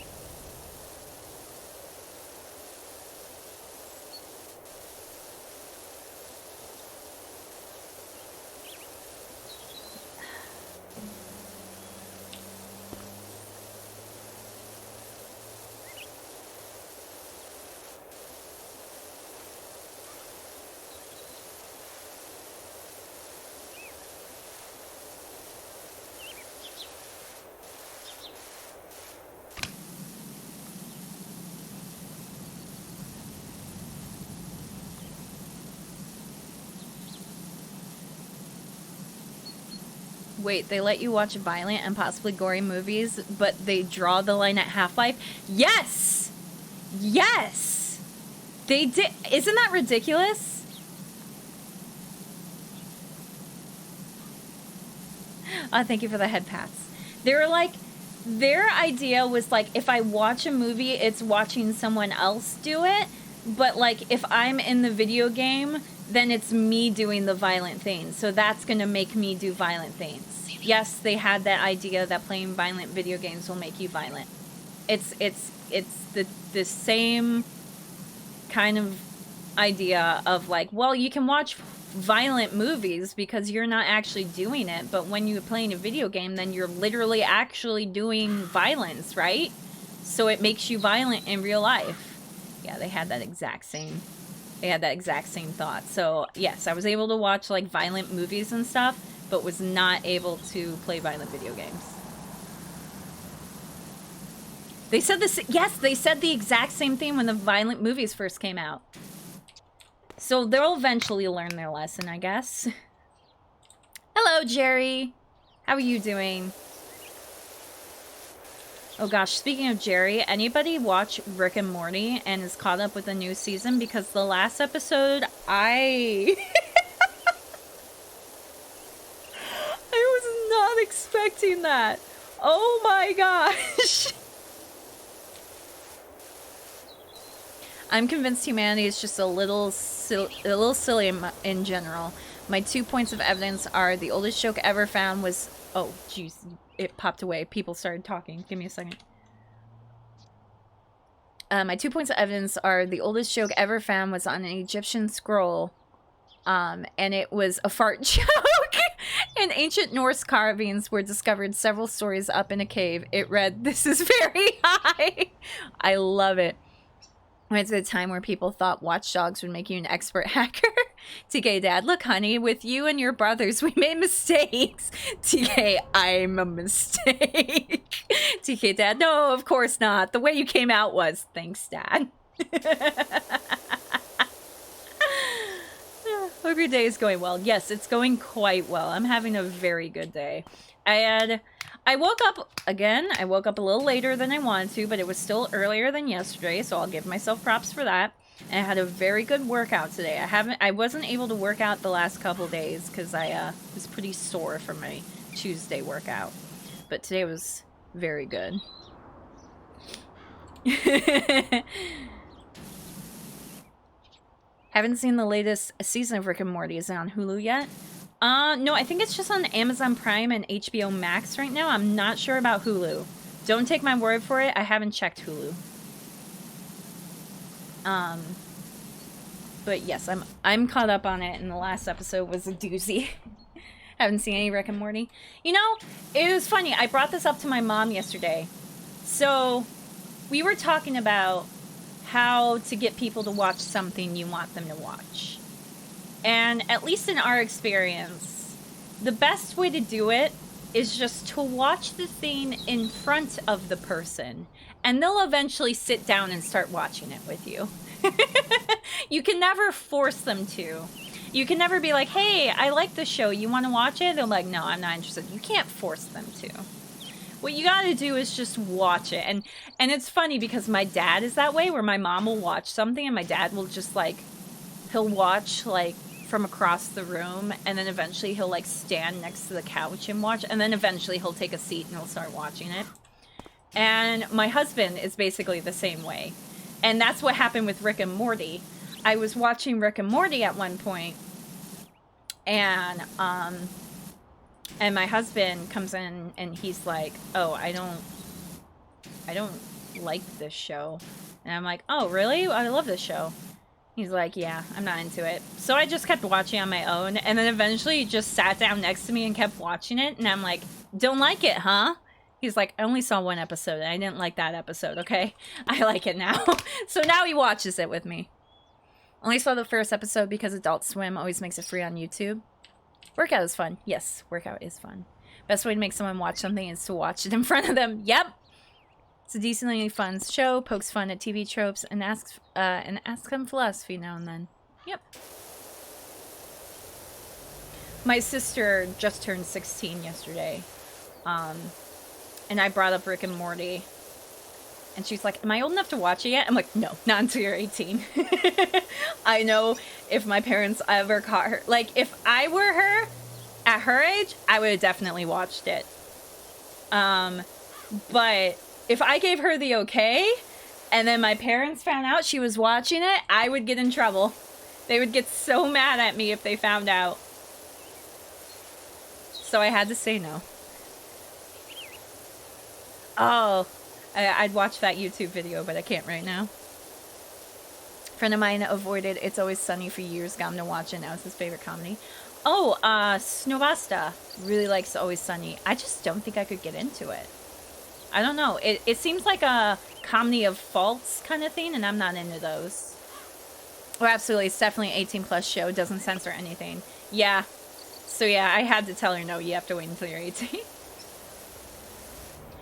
Wait, they let you watch violent and possibly gory movies, but they draw the line at Half-Life? Yes! Yes! They did. Isn't that ridiculous? Thank you for the head pats. They were like, their idea was like, if I watch a movie, it's watching someone else do it. But like, if I'm in the video game, then it's me doing the violent things. So that's going to make me do violent things. Yes, they had that idea that playing violent video games will make you violent. It's the same kind of idea of like, well, you can watch violent movies because you're not actually doing it, but when you're playing a video game, then you're literally actually doing violence, right? So it makes you violent in real life. Yeah, they had that exact same thought. So yes, I was able to watch like violent movies and stuff, but was not able to play violent video games. They said this, yes, they said the exact same thing when the violent movies first came out. So they'll eventually learn their lesson, I guess. Hello, Jerry. How are you doing? Oh gosh, speaking of Jerry, anybody watch Rick and Morty and is caught up with the new season? Because the last episode, I expecting that. Oh my gosh. I'm convinced humanity is just a little silly in general. My 2 points of evidence are the oldest joke ever found was... Oh, jeez. It popped away. People started talking. Give me a second. My 2 points of evidence are the oldest joke ever found was on an Egyptian scroll. And it was a fart joke. In ancient Norse carvings were discovered several stories up in a cave. It read, "This is very high." I love it. Went to the time where people thought watchdogs would make you an expert hacker. TK Dad, look honey, with you and your brothers we made mistakes. TK, I'm a mistake. TK Dad, no, of course not. The way you came out was, thanks Dad. Hope your day is going well. Yes, it's going quite well. I'm having a very good day. I woke up, again, I woke up a little later than I wanted to, but it was still earlier than yesterday, so I'll give myself props for that. And I had a very good workout today. I wasn't able to work out the last couple days because I was pretty sore from my Tuesday workout. But today was very good. Haven't seen the latest season of Rick and Morty. Is it on Hulu yet? No, I think it's just on Amazon Prime and HBO Max right now. I'm not sure about Hulu. Don't take my word for it. I haven't checked Hulu. But yes, I'm caught up on it, and the last episode was a doozy. Haven't seen any Rick and Morty. You know, it was funny. I brought this up to my mom yesterday. So, we were talking about how to get people to watch something you want them to watch. And at least in our experience, the best way to do it is just to watch the thing in front of the person. And they'll eventually sit down and start watching it with you. You can never force them to. You can never be like, hey, I like this show. You want to watch it? They're like, no, I'm not interested. You can't force them to. What you gotta do is just watch it. And it's funny because my dad is that way, where my mom will watch something and my dad will just like, he'll watch like from across the room, and then eventually he'll like stand next to the couch and watch, and then eventually he'll take a seat and he'll start watching it. And my husband is basically the same way. And that's what happened with Rick and Morty. I was watching Rick and Morty at one point, and my husband comes in and he's like, oh, I don't like this show. And I'm like, oh, really? I love this show. He's like, yeah, I'm not into it. So I just kept watching on my own, and then eventually he just sat down next to me and kept watching it, and I'm like, don't like it, huh? He's like, I only saw one episode, and I didn't like that episode, okay? I like it now. So now he watches it with me. Only saw the first episode because Adult Swim always makes it free on YouTube. Workout is fun. Yes, workout is fun. Best way to make someone watch something is to watch it in front of them. Yep. It's a decently fun show, pokes fun at TV tropes, and asks them philosophy now and then. Yep. My sister just turned 16 yesterday, and I brought up Rick and Morty, and she's like, am I old enough to watch it yet? I'm like, no, not until you're 18. I know if my parents ever caught her, like, if I were her, at her age, I would have definitely watched it. But if I gave her the okay, and then my parents found out she was watching it, I would get in trouble. They would get so mad at me if they found out. So I had to say no. Oh, I'd watch that YouTube video, but I can't right now. A friend of mine avoided It's Always Sunny for years, got him to watch it, now it's his favorite comedy. Oh, Snowbasta really likes Always Sunny. I just don't think I could get into it. I don't know. It seems like a comedy of faults kind of thing, and I'm not into those. Oh, absolutely. It's definitely an 18-plus show. It doesn't censor anything. Yeah. So, yeah, I had to tell her, no, you have to wait until you're 18.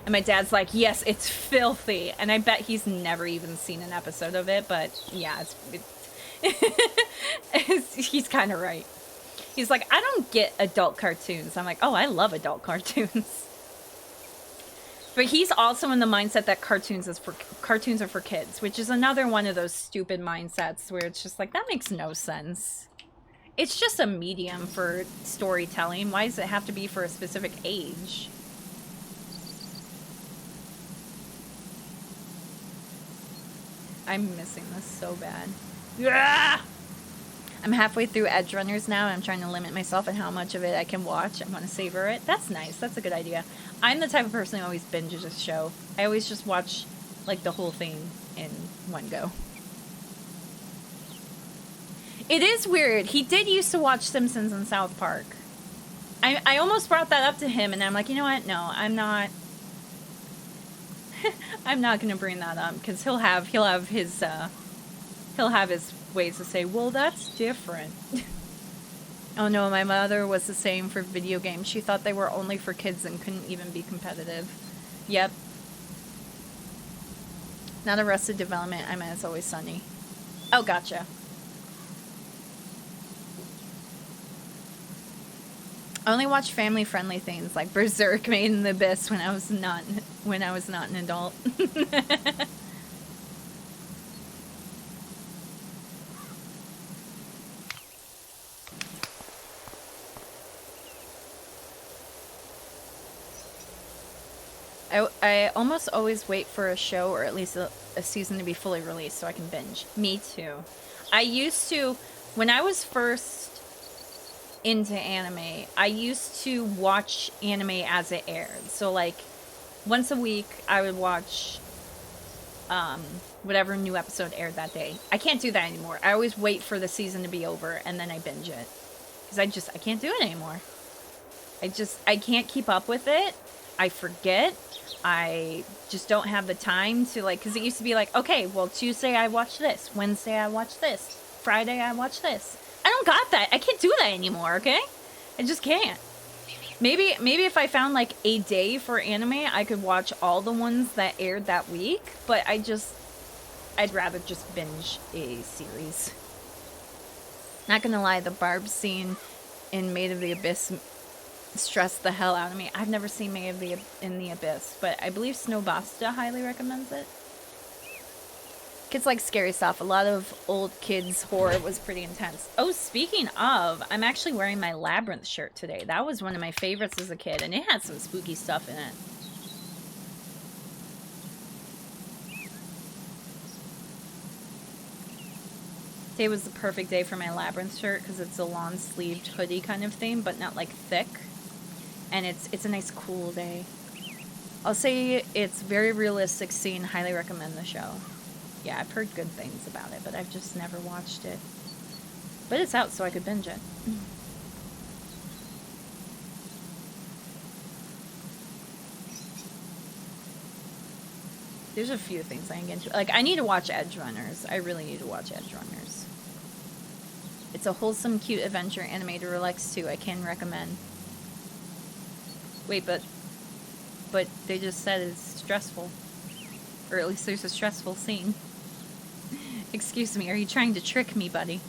And my dad's like, yes, it's filthy. And I bet he's never even seen an episode of it, but, yeah, he's kind of right. He's like, I don't get adult cartoons. I'm like, oh, I love adult cartoons. But he's also in the mindset that cartoons are for kids, which is another one of those stupid mindsets where it's just like, that makes no sense. It's just a medium for storytelling. Why does it have to be for a specific age? I'm missing this so bad. Yeah! I'm halfway through Edge Runners now, and I'm trying to limit myself on how much of it I can watch. I want to savor it. That's nice. That's a good idea. I'm the type of person who always binges a show. I always just watch, like, the whole thing in one go. It is weird. He did used to watch Simpsons and South Park. I almost brought that up to him, and I'm like, you know what? No, I'm not. I'm not gonna bring that up because he'll have his ways to say, well, that's different. Oh no, my mother was the same for video games. She thought they were only for kids and couldn't even be competitive. Yep. Not Arrested Development. I mean, It's Always Sunny. Oh, gotcha. I only watch family-friendly things like Berserk, Made in the Abyss when I was not an adult. I almost always wait for a show or at least a season to be fully released so I can binge. Me too. I used to, when I was first into anime, I used to watch anime as it aired. So like once a week I would watch whatever new episode aired that day. I can't do that anymore. I always wait for the season to be over and then I binge it. Because I can't do it anymore. I can't keep up with it. I forget. I just don't have the time to, like, because it used to be like, okay, well, Tuesday I watch this, Wednesday I watch this, Friday I watch this. I don't got that. I can't do that anymore, okay? I just can't. Maybe if I found, like, a day for anime, I could watch all the ones that aired that week, but I'd rather just binge a series. Not gonna lie, the Barb scene in Maid of the Abyss stressed the hell out of me. I've never seen Maid of the Abyss, but I believe Snowbasta highly recommends it. Kids like scary stuff. A lot of old kids horror was pretty intense. Oh, speaking of, I'm actually wearing my Labyrinth shirt today. That was one of my favorites as a kid, and it had some spooky stuff in it. Today was the perfect day for my Labyrinth shirt because it's a long-sleeved hoodie kind of thing, but not like thick. And it's a nice cool day. I'll say it's very realistic scene. Highly recommend the show. Yeah, I've heard good things about it, but I've just never watched it. But it's out, so I could binge it. There's a few things I can get into. Like, I need to watch Edge Runners. I really need to watch Edge Runners. It's a wholesome, cute adventure anime to relax to. I can recommend. Wait, but they just said it's stressful. Or at least there's a stressful scene. Excuse me, are you trying to trick me, buddy?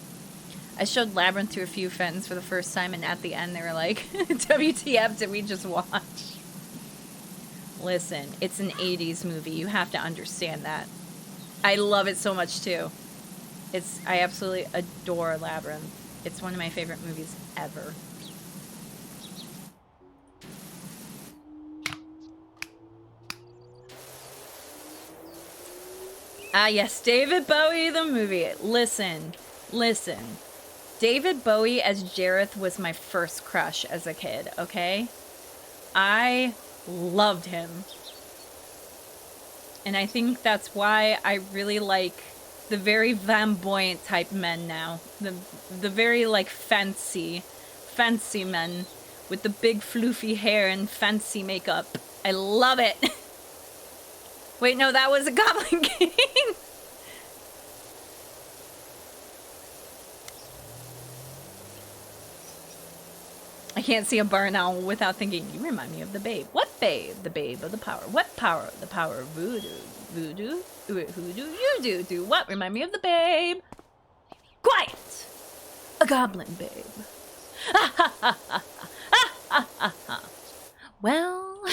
I showed Labyrinth to a few friends for the first time, and at the end they were like, WTF did we just watch? Listen, it's an 80s movie. You have to understand that. I love it so much, too. I absolutely adore Labyrinth. It's one of my favorite movies ever. Ah, yes, David Bowie, the movie. Listen. David Bowie as Jareth was my first crush as a kid, okay? I loved him. And I think that's why I really like the very flamboyant type men now. The very, like, fancy men with the big floofy hair and fancy makeup. I love it. Wait, no, that was a Goblin King. I can't see a barn owl without thinking, you remind me of the babe. What babe? The babe of the power. What power? The power of voodoo. Voodoo? Who do you do? What? Remind me of the babe. Quiet! A goblin babe. Well,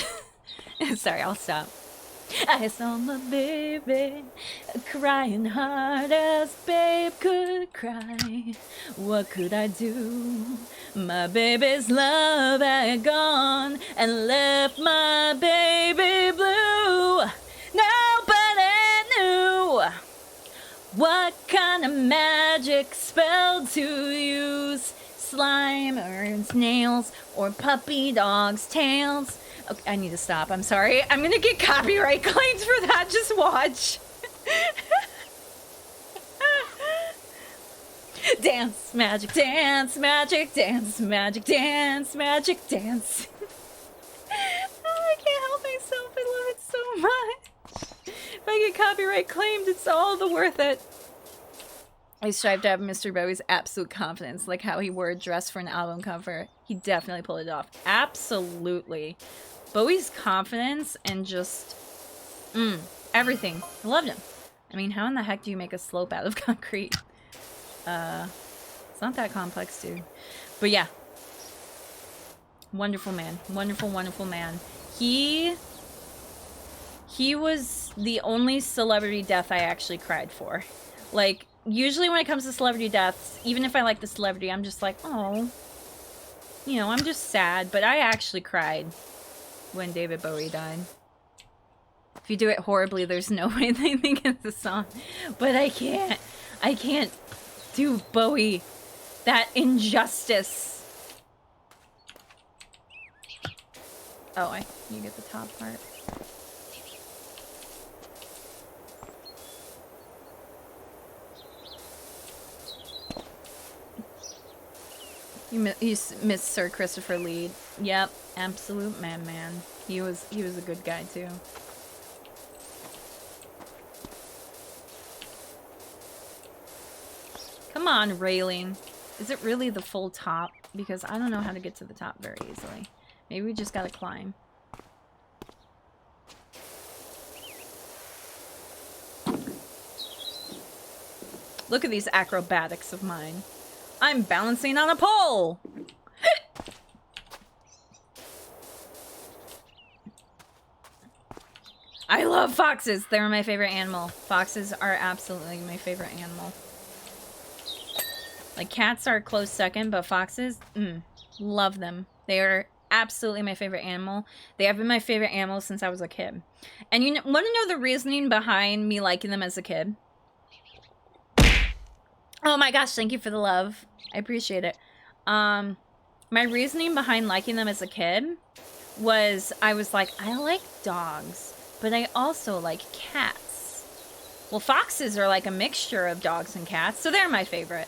sorry, I'll stop. I saw my baby crying hard as babe could cry. What could I do? My baby's love had gone and left my baby blue. Nobody knew what kind of magic spell to use. Slime or snails or puppy dogs' tails. Okay, I need to stop. I'm sorry. I'm gonna get copyright claims for that. Just watch. Dance, magic, dance, magic, dance, magic, dance, magic, dance. Oh, I can't help myself. I love it so much. If I get copyright claimed, it's all the worth it. I strive to have Mr. Bowie's absolute confidence, like how he wore a dress for an album cover. He definitely pulled it off. Absolutely. Bowie's confidence and just everything. I loved him. I mean, how in the heck do you make a slope out of concrete? It's not that complex, dude. But yeah. Wonderful man. Wonderful, wonderful man. He was the only celebrity death I actually cried for. Like, usually when it comes to celebrity deaths, even if I like the celebrity, I'm just like, oh. You know, I'm just sad. But I actually cried when David Bowie died. If you do it horribly, there's no way they think it's a song. But I can't do Bowie that injustice. Oh, you get the top part. You miss Sir Christopher Lee. Yep, absolute man. He was a good guy too. Come on, railing. Is it really the full top? Because I don't know how to get to the top very easily. Maybe we just gotta climb. Look at these acrobatics of mine. I'm balancing on a pole! I love foxes! They're my favorite animal. Foxes are absolutely my favorite animal. Like, cats are a close second, but foxes, love them. They are absolutely my favorite animal. They have been my favorite animal since I was a kid. And you want to know the reasoning behind me liking them as a kid? Oh my gosh, thank you for the love. I appreciate it. My reasoning behind liking them as a kid was I was like, I like dogs, but I also like cats. Well, foxes are like a mixture of dogs and cats, so they're my favorite.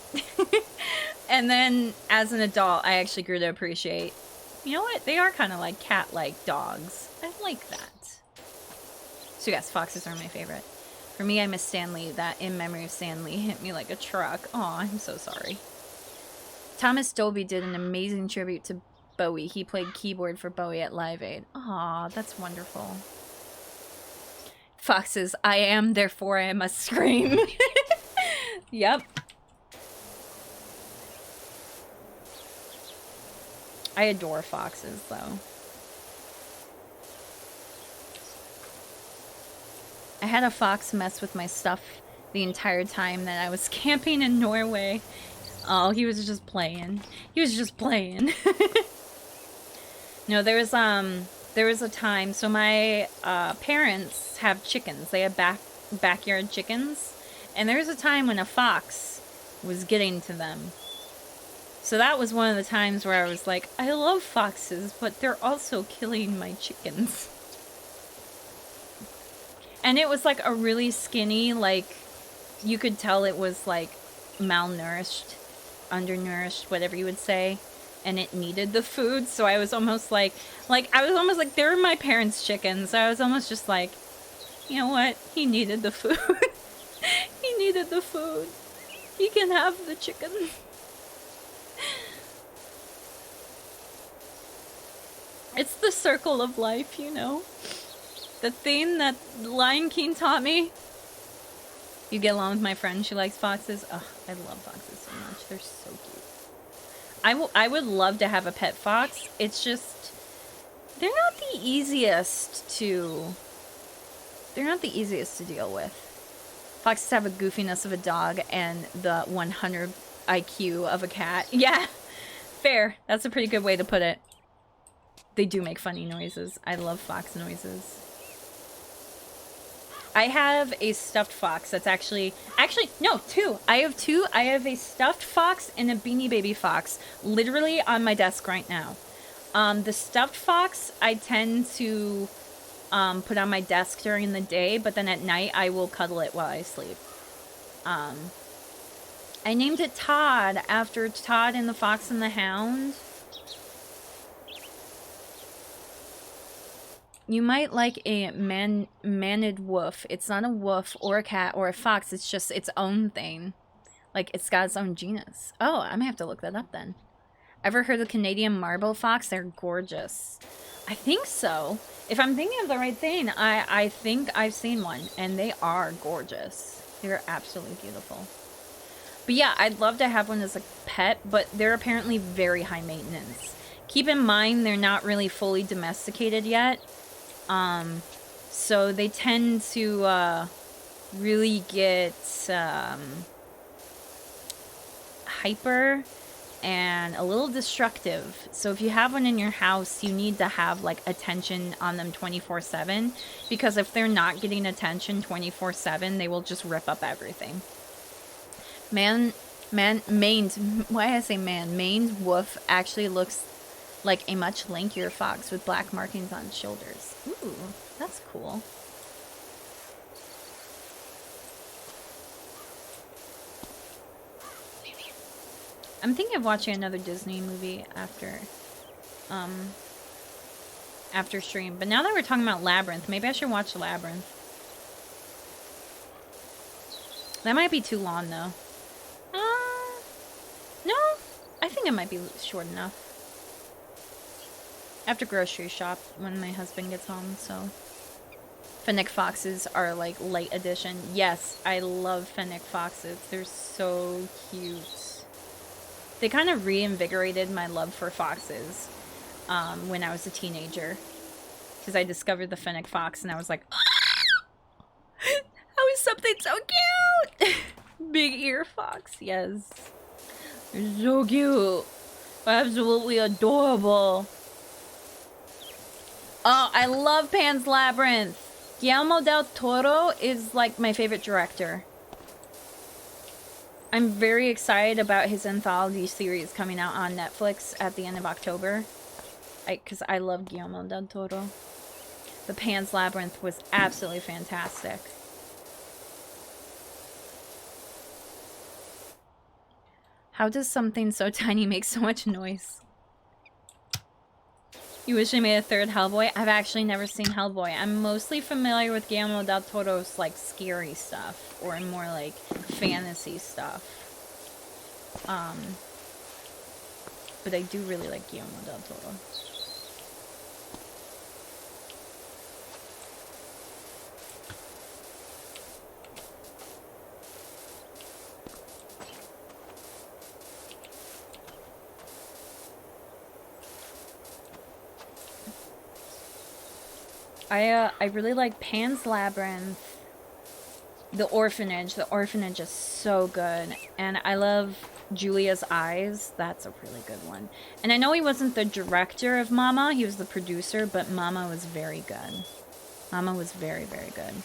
And then as an adult, I actually grew to appreciate, you know what? They are kind of like cat-like dogs. I like that. So yes, foxes are my favorite. For me, I miss Stan Lee. That In Memory of Stan Lee hit me like a truck. Aw, I'm so sorry. Thomas Dolby did an amazing tribute to Bowie. He played keyboard for Bowie at Live Aid. Aw, that's wonderful. Foxes, I am, therefore I must scream. Yep. I adore foxes, though. I had a fox mess with my stuff the entire time that I was camping in Norway. Oh, he was just playing. He was just playing. No, there was a time, so my parents have chickens. They have backyard chickens. And there was a time when a fox was getting to them. So that was one of the times where I was like, I love foxes, but they're also killing my chickens. And it was like a really skinny, like, you could tell it was like malnourished, undernourished, whatever you would say. And it needed the food, so I was almost like they're my parents' chickens. I was almost just like, you know what? He needed the food. He needed the food. He can have the chicken. It's the circle of life, you know? The thing that Lion King taught me. You get along with my friend, she likes foxes. Ugh, I love foxes so much. They're so cute. I would love to have a pet fox. It's just, they're not the easiest to They're not the easiest to deal with. Foxes have a goofiness of a dog and the 100 IQ of a cat. Yeah, fair. That's a pretty good way to put it. They do make funny noises. I love fox noises. I have a stuffed fox that's actually, no, two. I have two. I have a stuffed fox and a Beanie Baby fox literally on my desk right now. The stuffed fox I tend to put on my desk during the day, but then at night I will cuddle it while I sleep. I named it Todd after Todd and the Fox and the Hound. You might like a maned wolf. It's not a wolf or a cat or a fox. It's just its own thing. Like, it's got its own genus. Oh, I may have to look that up then. Ever heard of the Canadian marble fox? They're gorgeous. I think so. If I'm thinking of the right thing, I think I've seen one. And they are gorgeous. They're absolutely beautiful. But yeah, I'd love to have one as a pet, but they're apparently very high maintenance. Keep in mind, they're not really fully domesticated yet. So they tend to really get hyper and a little destructive. So if you have one in your house, you need to have like attention on them 24/7, because if they're not getting attention 24/7, they will just rip up everything. Maned wolf actually looks like a much lankier fox with black markings on its shoulders. Ooh, that's cool. I'm thinking of watching another Disney movie after stream. But now that we're talking about Labyrinth, maybe I should watch Labyrinth. That might be too long, though. No, I think it might be short enough. I have to grocery shop when my husband gets home, so. Fennec foxes are like light edition. Yes, I love fennec foxes. They're so cute. They kind of reinvigorated my love for foxes when I was a teenager. Because I discovered the fennec fox and I was like, how is something so cute? Big ear fox, yes. They're so cute. Absolutely adorable. Oh, I love Pan's Labyrinth. Guillermo del Toro is like my favorite director. I'm very excited about his anthology series coming out on Netflix at the end of October. Because I love Guillermo del Toro. The Pan's Labyrinth was absolutely fantastic. How does something so tiny make so much noise? You wish I made a third Hellboy? I've actually never seen Hellboy. I'm mostly familiar with Guillermo del Toro's like scary stuff or more like fantasy stuff. But I do really like Guillermo del Toro. I really like Pan's Labyrinth. The Orphanage. The Orphanage is so good. And I love Julia's Eyes. That's a really good one. And I know he wasn't the director of Mama. He was the producer, but Mama was very good. Mama was very, very good.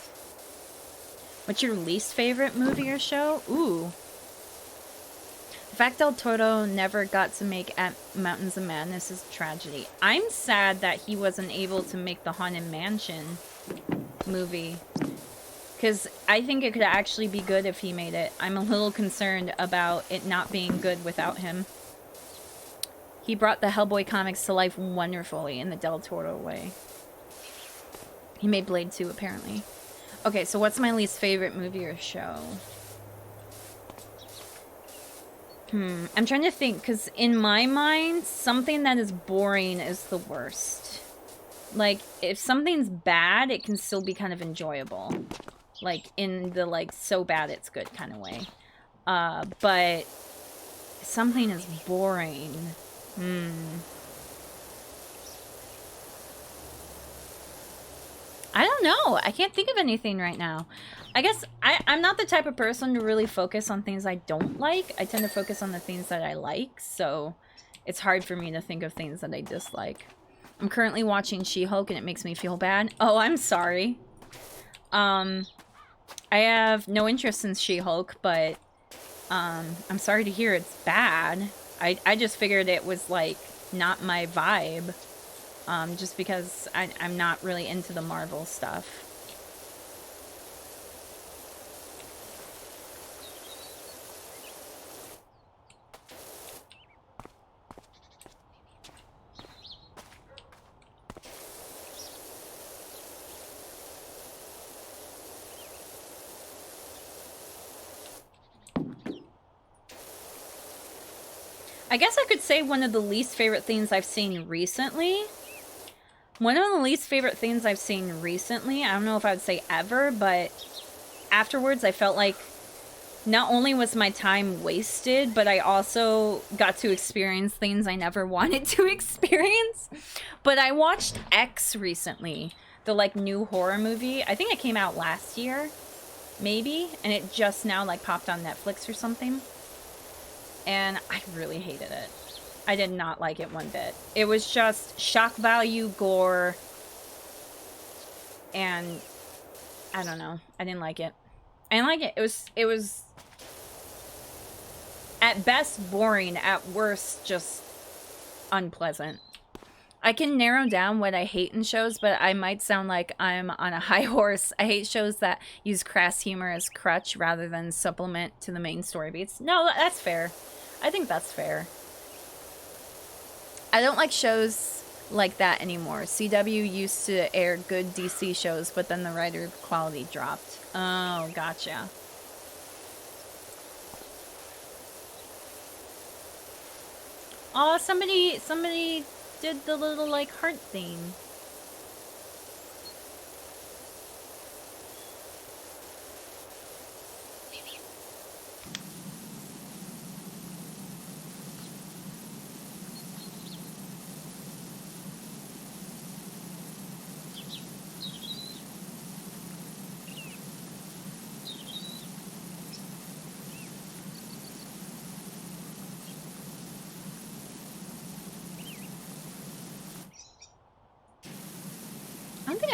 What's your least favorite movie or show? Ooh. The fact Del Toro never got to make at Mountains of Madness is a tragedy. I'm sad that he wasn't able to make the Haunted Mansion movie. Because I think it could actually be good if he made it. I'm a little concerned about it not being good without him. He brought the Hellboy comics to life wonderfully in the Del Toro way. He made Blade 2, apparently. Okay, so what's my least favorite movie or show? I'm trying to think, because in my mind, something that is boring is the worst. Like, if something's bad, it can still be kind of enjoyable. Like, in the, like, so bad it's good kind of way. But something is boring. I don't don't know. I can't think of anything right now. I guess I'm not the type of person to really focus on things I don't like. I tend to focus on the things that I like, so it's hard for me to think of things that I dislike. I'm currently watching She-Hulk and it makes me feel bad. Oh, I'm sorry. I have no interest in She-Hulk, but I'm sorry to hear it's bad. I just figured it was, like, not my vibe. Just because I'm not really into the Marvel stuff. I guess I could say one of the least favorite things I've seen recently. One of the least favorite things I've seen recently, I don't know if I would say ever, but afterwards I felt like not only was my time wasted, but I also got to experience things I never wanted to experience. But I watched X recently, the like new horror movie. I think it came out last year, maybe, and it just now like popped on Netflix or something. And I really hated it. I did not like it one bit. It was just shock value, gore, and I don't know. I didn't like it. I didn't like it. It was at best boring, at worst just unpleasant. I can narrow down what I hate in shows, but I might sound like I'm on a high horse. I hate shows that use crass humor as crutch rather than supplement to the main story beats. No, that's fair. I think that's fair. I don't like shows like that anymore. CW used to air good DC shows, but then the writer quality dropped. Oh, gotcha. Oh, somebody did the little, like, heart thing. I don't think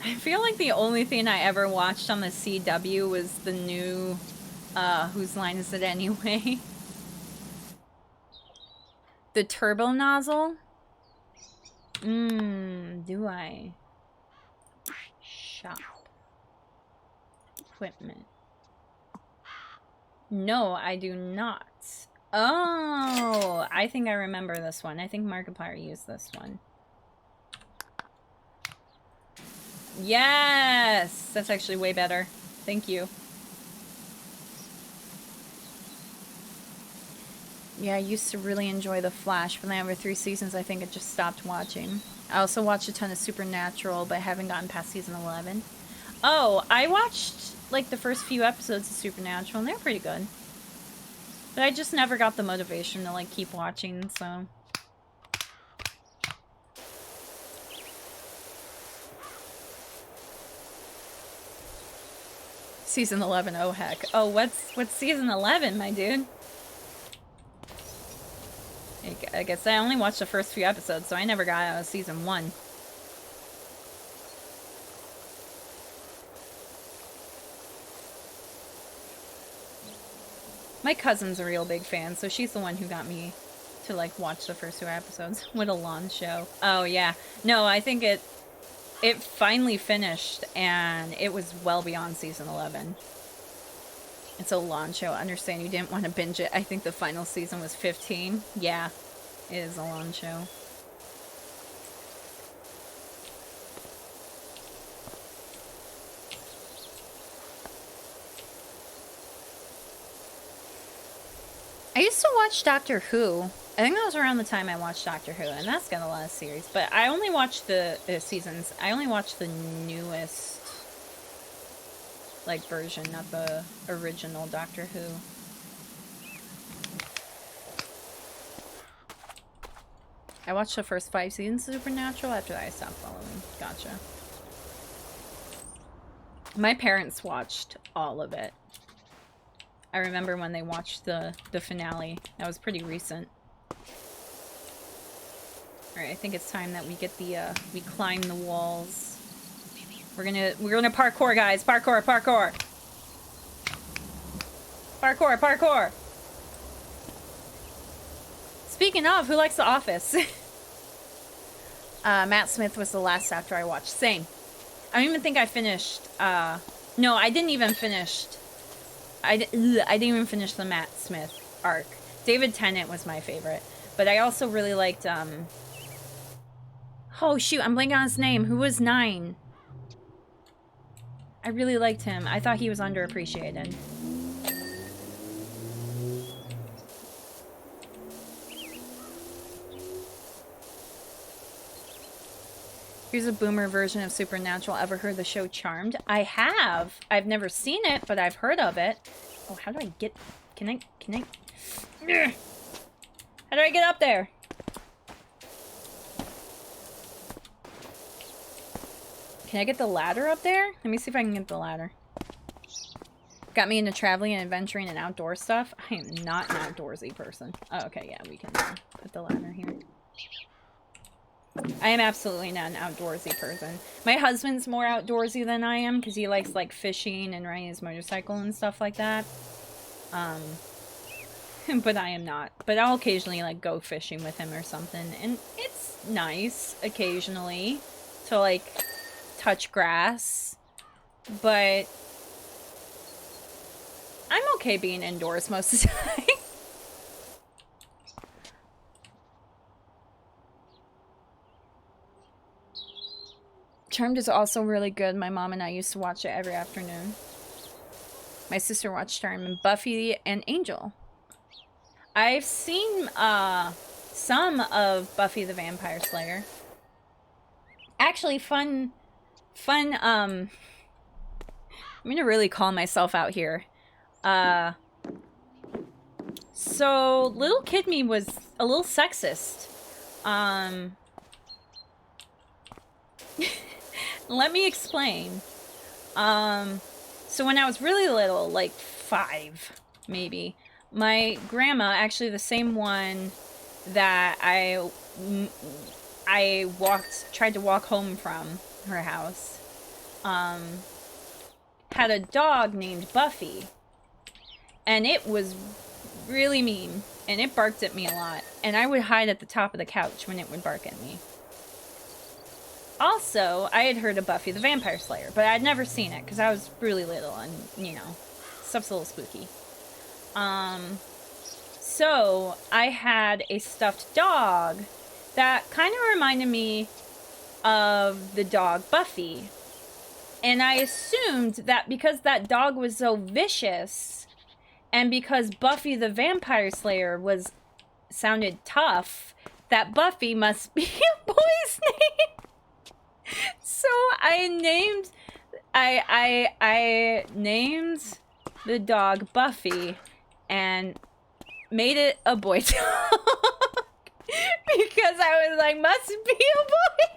I feel like the only thing I ever watched on the CW was the new, whose line is it anyway? The turbo nozzle? Do I? Shop. Equipment. No, I do not. Oh, I think I remember this one. I think Markiplier used this one. Yes! That's actually way better. Thank you. Yeah, I used to really enjoy The Flash, but then over 3 seasons, I think I just stopped watching. I also watched a ton of Supernatural, but haven't gotten past season 11. Oh, I watched, like, the first few episodes of Supernatural, and they're pretty good. But I just never got the motivation to, like, keep watching, so... Season 11, oh heck. Oh, what's season 11, my dude? I guess I only watched the first few episodes, so I never got out of season 1. My cousin's a real big fan, so she's the one who got me to, like, watch the first 2 episodes. What a lawn show. Oh, yeah. No, I think it finally finished, and it was well beyond season 11. It's a lawn show. I understand you didn't want to binge it. I think the final season was 15. Yeah, it is a lawn show. I used to watch Doctor Who. I think that was around the time I watched Doctor Who, and that's got a lot of series. But I only watched the seasons. I only watched the newest, like, version, not the original Doctor Who. I watched the first 5 seasons of Supernatural. After that, I stopped following. Gotcha. My parents watched all of it. I remember when they watched the finale. That was pretty recent. Alright, I think it's time that we get the, we climb the walls. We're gonna parkour, guys. Parkour, parkour. Parkour, parkour. Speaking of, who likes The Office? Matt Smith was the last actor I watched. Same. I don't even think I finished, no, I didn't even finish. I didn't even finish the Matt Smith arc. David Tennant was my favorite. But I also really liked, oh shoot, I'm blanking on his name. Who was 9? I really liked him. I thought he was underappreciated. Here's a boomer version of Supernatural. Ever heard the show Charmed? I have. I've never seen it, but I've heard of it. Oh, how do I get... Can I... Ugh. How do I get up there? Can I get the ladder up there? Let me see if I can get the ladder. Got me into traveling and adventuring and outdoor stuff. I am not an outdoorsy person. Oh, okay, yeah, we can put the ladder here. I am absolutely not an outdoorsy person. My husband's more outdoorsy than I am because he likes like fishing and riding his motorcycle and stuff like that. But I am not. But I'll occasionally like go fishing with him or something, and it's nice occasionally to like touch grass. But I'm okay being indoors most of the time. Charmed is also really good. My mom and I used to watch it every afternoon. My sister watched Charmed and Buffy and Angel. I've seen some of Buffy the Vampire Slayer. Actually, fun I'm gonna really call myself out here. So little kid me was a little sexist. Let me explain. So when I was really little, like 5, maybe, my grandma, actually the same one that I tried to walk home from her house, had a dog named Buffy, and it was really mean, and it barked at me a lot, and I would hide at the top of the couch when it would bark at me. Also, I had heard of Buffy the Vampire Slayer, but I'd never seen it because I was really little and, you know, stuff's a little spooky. So I had a stuffed dog that kind of reminded me of the dog Buffy. And I assumed that because that dog was so vicious, and because Buffy the Vampire Slayer sounded tough, that Buffy must be a boy's name. So I named the dog Buffy and made it a boy dog because I was like, must be a boy.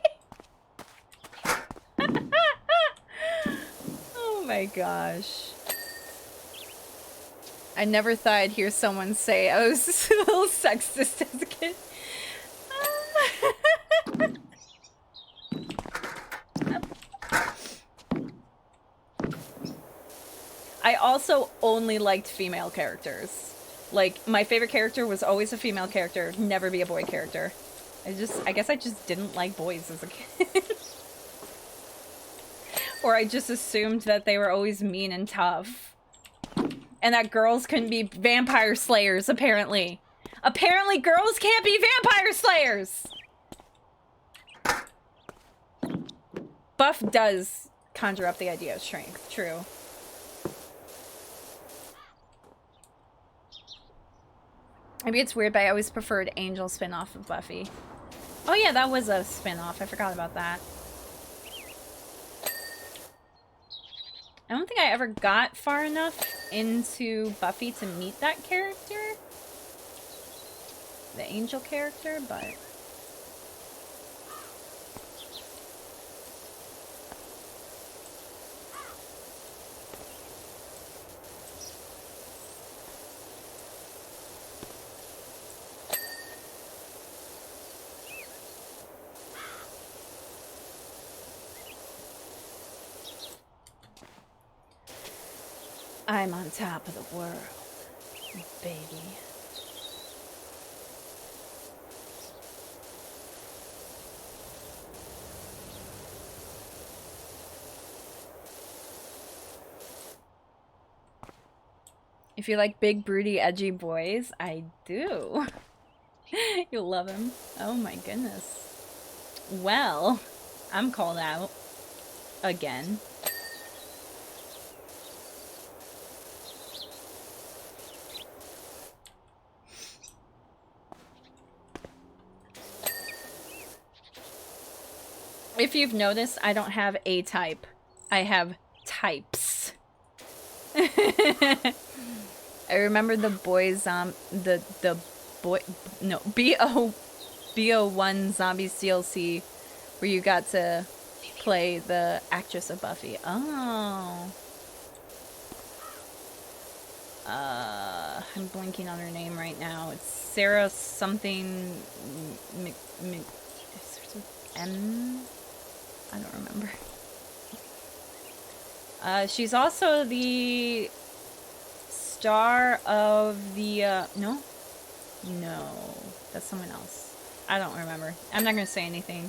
Oh my gosh. I never thought I'd hear someone say I was a little sexist as a kid. I also only liked female characters. Like, my favorite character was always a female character, never be a boy character. I guess I just didn't like boys as a kid. Or I just assumed that they were always mean and tough. And that girls couldn't be vampire slayers, apparently. Apparently girls can't be vampire slayers! Buff does conjure up the idea of strength, true. Maybe it's weird, but I always preferred Angel spin-off of Buffy. Oh yeah, that was a spin-off. I forgot about that. I don't think I ever got far enough into Buffy to meet that character. The Angel character, but... I'm on top of the world, baby. If you like big, broody, edgy boys, I do. You'll love him. Oh my goodness. Well, I'm called out. Again. If you've noticed, I don't have a type. I have types. I remember the boys, the boy, no, BO1 Zombies DLC, where you got to play the actress of Buffy. Oh. I'm blanking on her name right now. It's Sarah something, M? I don't remember. She's also the star of the, no, that's someone else. I don't remember. I'm not gonna say anything.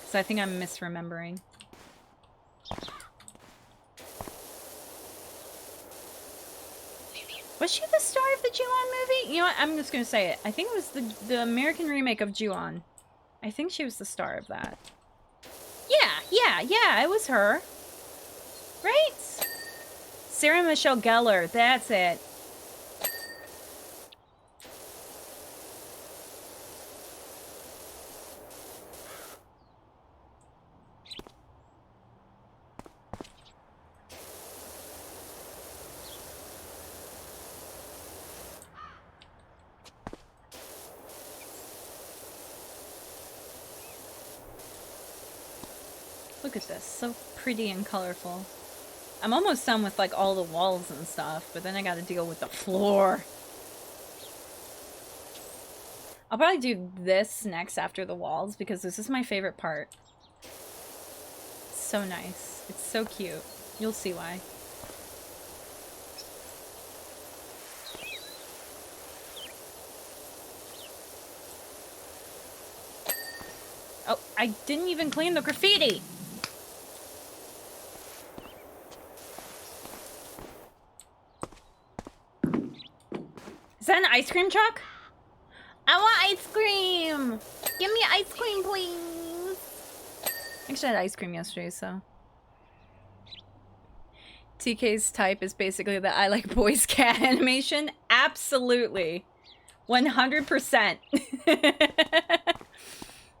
So I think I'm misremembering. Was she the star of the Ju-on movie? You know what? I'm just gonna say it. I think it was the American remake of Ju-on. I think she was the star of that. Yeah, it was her. Right? Sarah Michelle Gellar, that's it. Look at this, so pretty and colorful. I'm almost done with like all the walls and stuff, but then I gotta deal with the floor. I'll probably do this next after the walls because this is my favorite part. It's so nice. It's so cute. You'll see why. Oh, I didn't even clean the graffiti! Is that an ice cream truck? I want ice cream! Give me ice cream, please! Actually, I had ice cream yesterday, so... TK's type is basically the I like boys cat animation? Absolutely! 100%!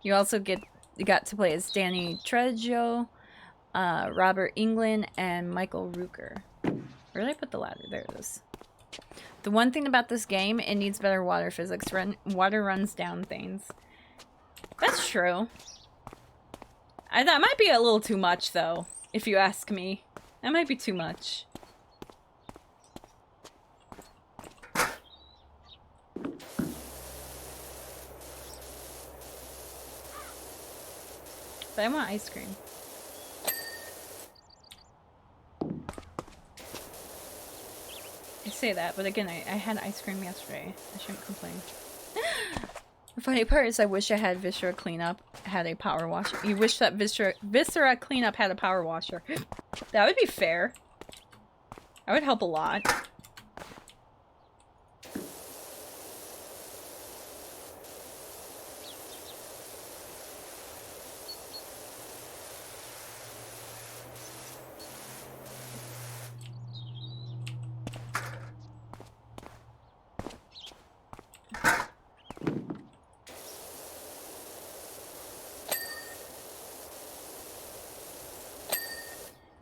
You also got to play as Danny Trejo, Robert Englund, and Michael Rooker. Where did I put the ladder? There it is. The one thing about this game, it needs better water physics. Water runs down things. That's true. That might be a little too much, though, if you ask me. That might be too much. But I want ice cream. I say that, but again, I had ice cream yesterday. I shouldn't complain. The funny part is I wish I had Viscera Cleanup had a power washer. You wish that Viscera Cleanup had a power washer. That would be fair. That would help a lot.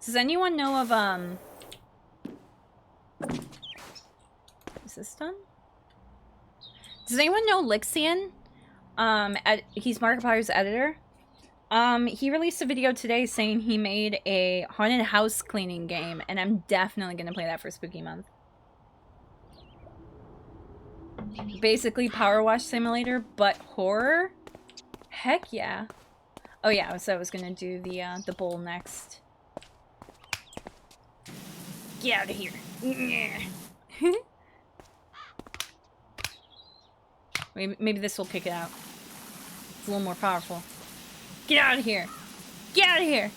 Does anyone know of, is this done? Does anyone know Lixian? He's Markiplier's editor. He released a video today saying he made a haunted house cleaning game, and I'm definitely gonna play that for Spooky Month. Basically PowerWash Simulator, but horror? Heck yeah. Oh yeah, so I was gonna do the bowl next. Get out of here. Maybe this will kick it out. It's a little more powerful. Get out of here. Get out of here.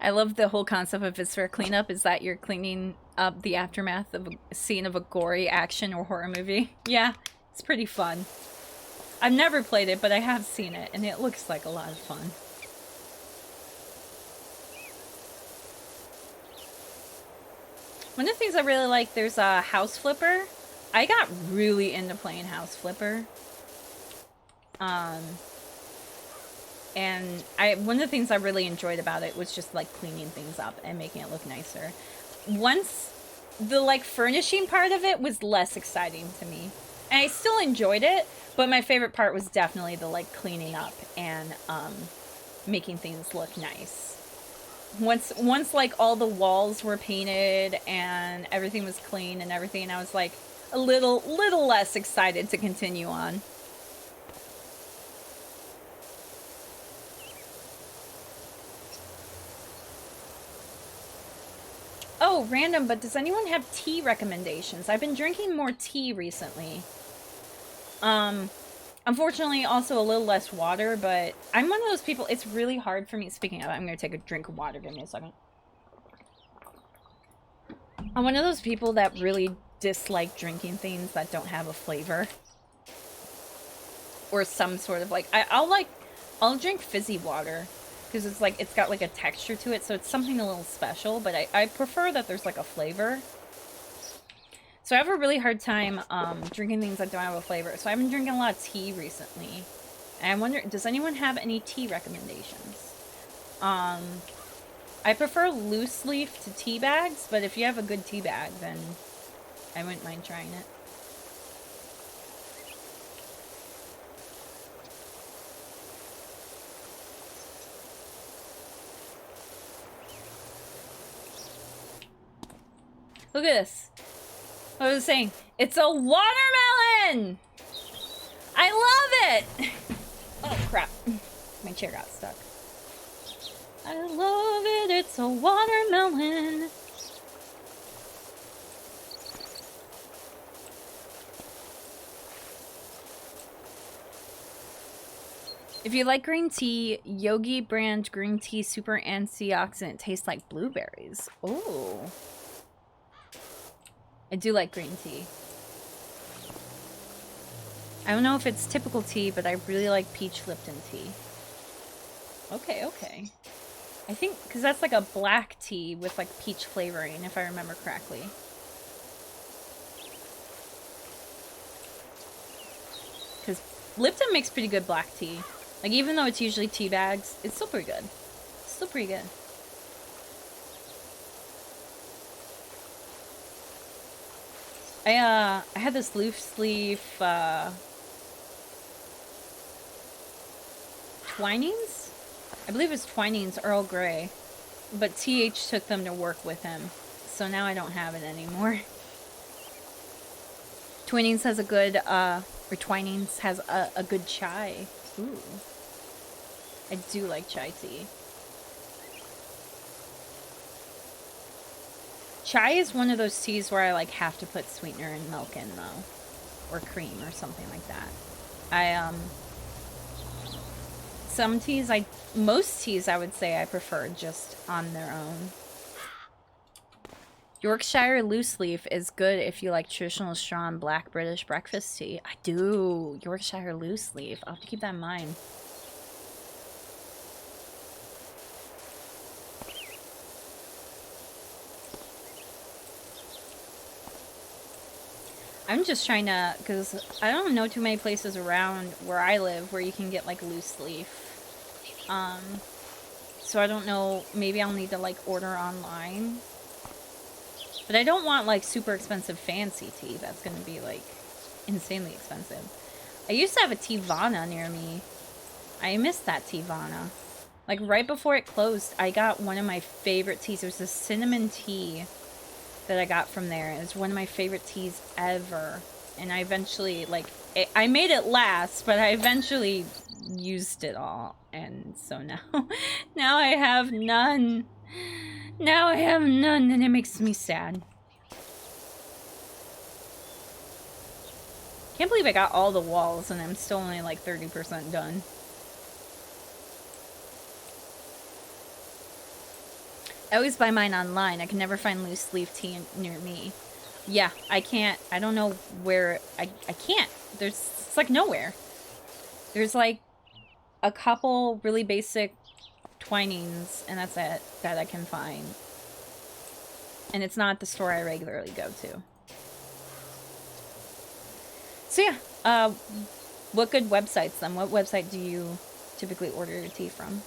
I love the whole concept of Viscera cleanup is that you're cleaning up the aftermath of a scene of a gory action or horror movie. Yeah, it's pretty fun. I've never played it, but I have seen it, and it looks like a lot of fun. One of the things I really like, there's a House Flipper. I got really into playing House Flipper. And one of the things I really enjoyed about it was just like cleaning things up and making it look nicer. Once the like furnishing part of it was less exciting to me. And I still enjoyed it, but my favorite part was definitely the like cleaning up and making things look nice. Once like all the walls were painted and everything was clean and everything, I was like a little less excited to continue on. Oh, random, but does anyone have tea recommendations? I've been drinking more tea recently. Unfortunately, also a little less water, but I'm one of those people, it's really hard for me. Speaking of, I'm going to take a drink of water. Give me a second. I'm one of those people that really dislike drinking things that don't have a flavor. Or some sort of like, I'll drink fizzy water. Because it's like, it's got like a texture to it, so it's something a little special, but I prefer that there's like a flavor. So I have a really hard time drinking things that don't have a flavor. So I've been drinking a lot of tea recently. And I wonder, does anyone have any tea recommendations? I prefer loose leaf to tea bags, but if you have a good tea bag, then I wouldn't mind trying it. Look at this. I was saying, it's a watermelon! I love it! Oh, crap. My chair got stuck. I love it, it's a watermelon. If you like green tea, Yogi brand green tea super antioxidant tastes like blueberries. Oh. I do like green tea. I don't know if it's typical tea, but I really like peach Lipton tea. Okay, okay. I think, because that's like a black tea with like peach flavoring, if I remember correctly. Because Lipton makes pretty good black tea. Like, even though it's usually tea bags, it's still pretty good. It's still pretty good. I had this loose leaf, Twinings? I believe it's Twinings Earl Grey, but TH took them to work with him, so now I don't have it anymore. Twinings has a good, or Twinings has a good chai. Ooh. I do like chai tea. Chai is one of those teas where I like have to put sweetener and milk in though. Or cream or something like that. Most teas I would say I prefer just on their own. Yorkshire loose leaf is good if you like traditional strong black British breakfast tea. I do. Yorkshire loose leaf. I'll have to keep that in mind. I'm just trying to, because I don't know too many places around where I live where you can get like loose leaf. So I don't know, maybe I'll need to like order online. But I don't want like super expensive fancy tea. That's going to be like insanely expensive. I used to have a Teavana near me. I missed that Teavana. Like right before it closed, I got one of my favorite teas. It was a cinnamon tea that I got from there. It's one of my favorite teas ever. And I eventually, like, I made it last, but I eventually used it all. and so now, now I have none. Now I have none, and it makes me sad. Can't believe I got all the walls, and I'm still only like 30% done. I always buy mine online. I can never find loose leaf tea near me. Yeah, I can't. I don't know where. I can't. It's like nowhere. There's like a couple really basic Twinings, and that's it, that I can find. And it's not the store I regularly go to. So yeah, what good websites then? What website do you typically order your tea from?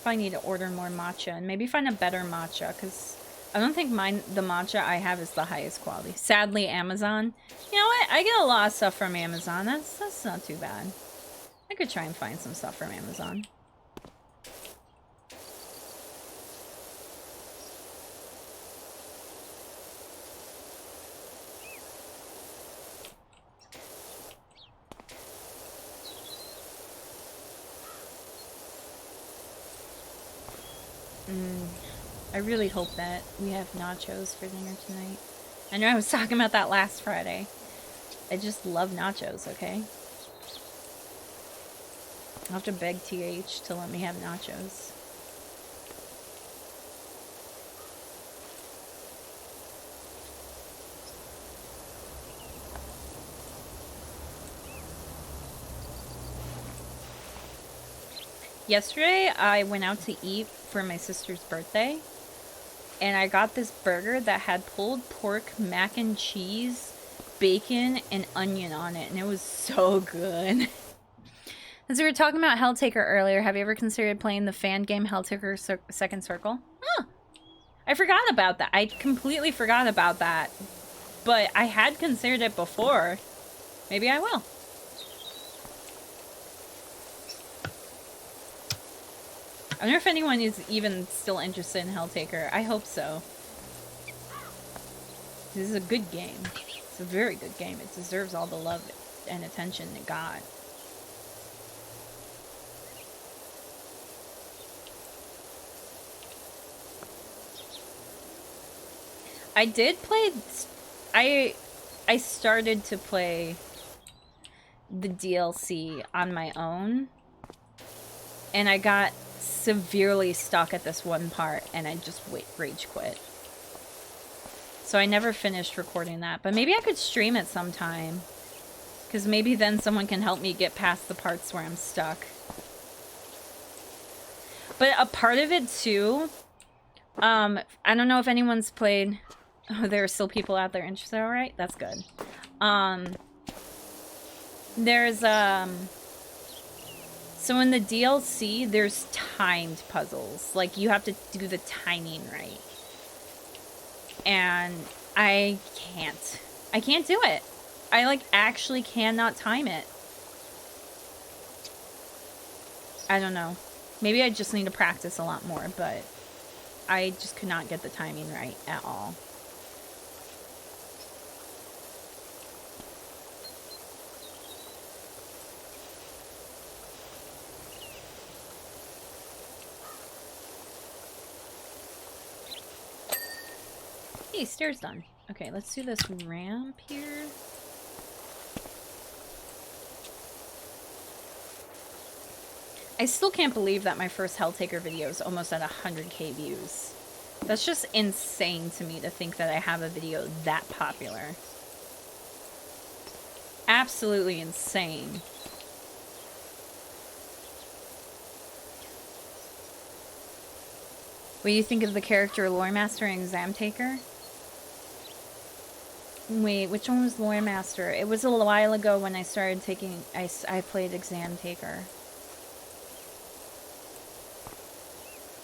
I need to order more matcha and maybe find a better matcha, because I don't think the matcha I have is the highest quality. Sadly, Amazon. You know what? I get a lot of stuff from Amazon. That's not too bad. I could try and find some stuff from Amazon. I really hope that we have nachos for dinner tonight. I know I was talking about that last Friday. I just love nachos, okay? I'll have to beg TH to let me have nachos. Yesterday, I went out to eat for my sister's birthday, and I got this burger that had pulled pork, mac and cheese, bacon, and onion on it, and it was so good. As we were talking about Helltaker earlier, have you ever considered playing the fan game Helltaker Second Circle? Huh. I forgot about that. I completely forgot about that. But I had considered it before. Maybe I will. I wonder if anyone is even still interested in Helltaker. I hope so. This is a good game. It's a very good game. It deserves all the love and attention it got. I did play... I started to play the DLC on my own. And I got severely stuck at this one part, and I just rage quit. So I never finished recording that, but maybe I could stream it sometime, because maybe then someone can help me get past the parts where I'm stuck. But a part of it too, I don't know if anyone's played... Oh, there are still people out there interested, alright? That's good. There's, so in the DLC, there's timed puzzles. Like, you have to do the timing right. And I can't. I can't do it. I, like, actually cannot time it. I don't know. Maybe I just need to practice a lot more, but I just could not get the timing right at all. Hey, stairs done. Okay, let's do this ramp here. I still can't believe that my first Helltaker video is almost at 100k views. That's just insane to me to think that I have a video that popular. Absolutely insane. What do you think of the character Lore Master and Exam Taker? Wait, which one was Lore Master? It was a while ago when I started taking... I played Exam Taker.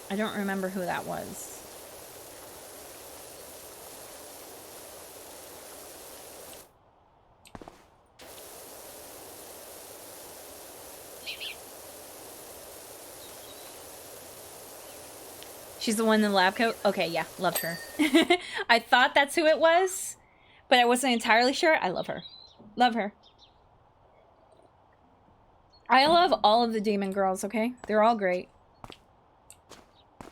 I don't remember who that was. She's the one in the lab coat? Okay, yeah, loved her. I thought that's who it was, but I wasn't entirely sure. I love her. Love her. I love all of the demon girls, okay? They're all great.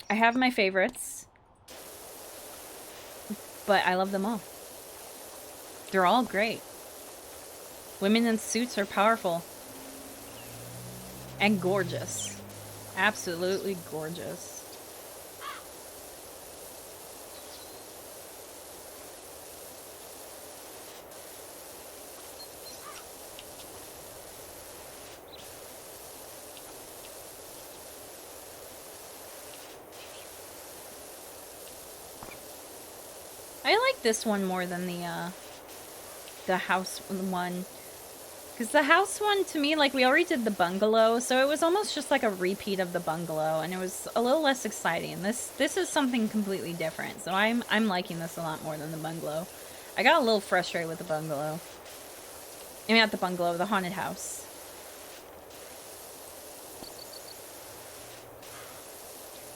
I have my favorites, but I love them all. They're all great. Women in suits are powerful. And gorgeous. Absolutely gorgeous. I like this one more than the house one. Because the house one, to me, like, we already did the bungalow, so it was almost just like a repeat of the bungalow, and it was a little less exciting. This is something completely different, so I'm liking this a lot more than the bungalow. I got a little frustrated with the bungalow. I mean, not the bungalow, the haunted house.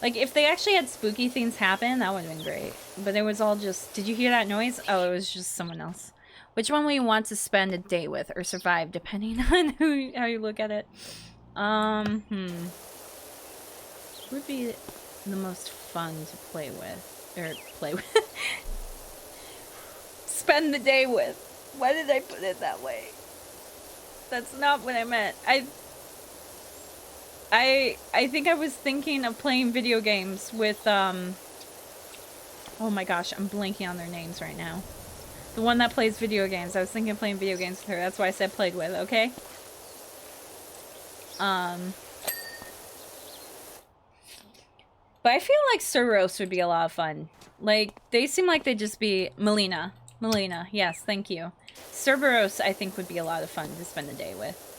Like, if they actually had spooky things happen, that would have been great. But it was all just... Did you hear that noise? Oh, it was just someone else. Which one will you want to spend a day with or survive, depending on how you look at it? Who would be the most fun to play with? Or play with? Spend the day with. Why did I put it that way? That's not what I meant. I think I was thinking of playing video games with, oh my gosh, I'm blanking on their names right now. The one that plays video games. I was thinking of playing video games with her. That's why I said played with, okay? But I feel like Suros would be a lot of fun. Like, they seem like they'd just be... Melina, yes, thank you. Cerberus, I think, would be a lot of fun to spend the day with.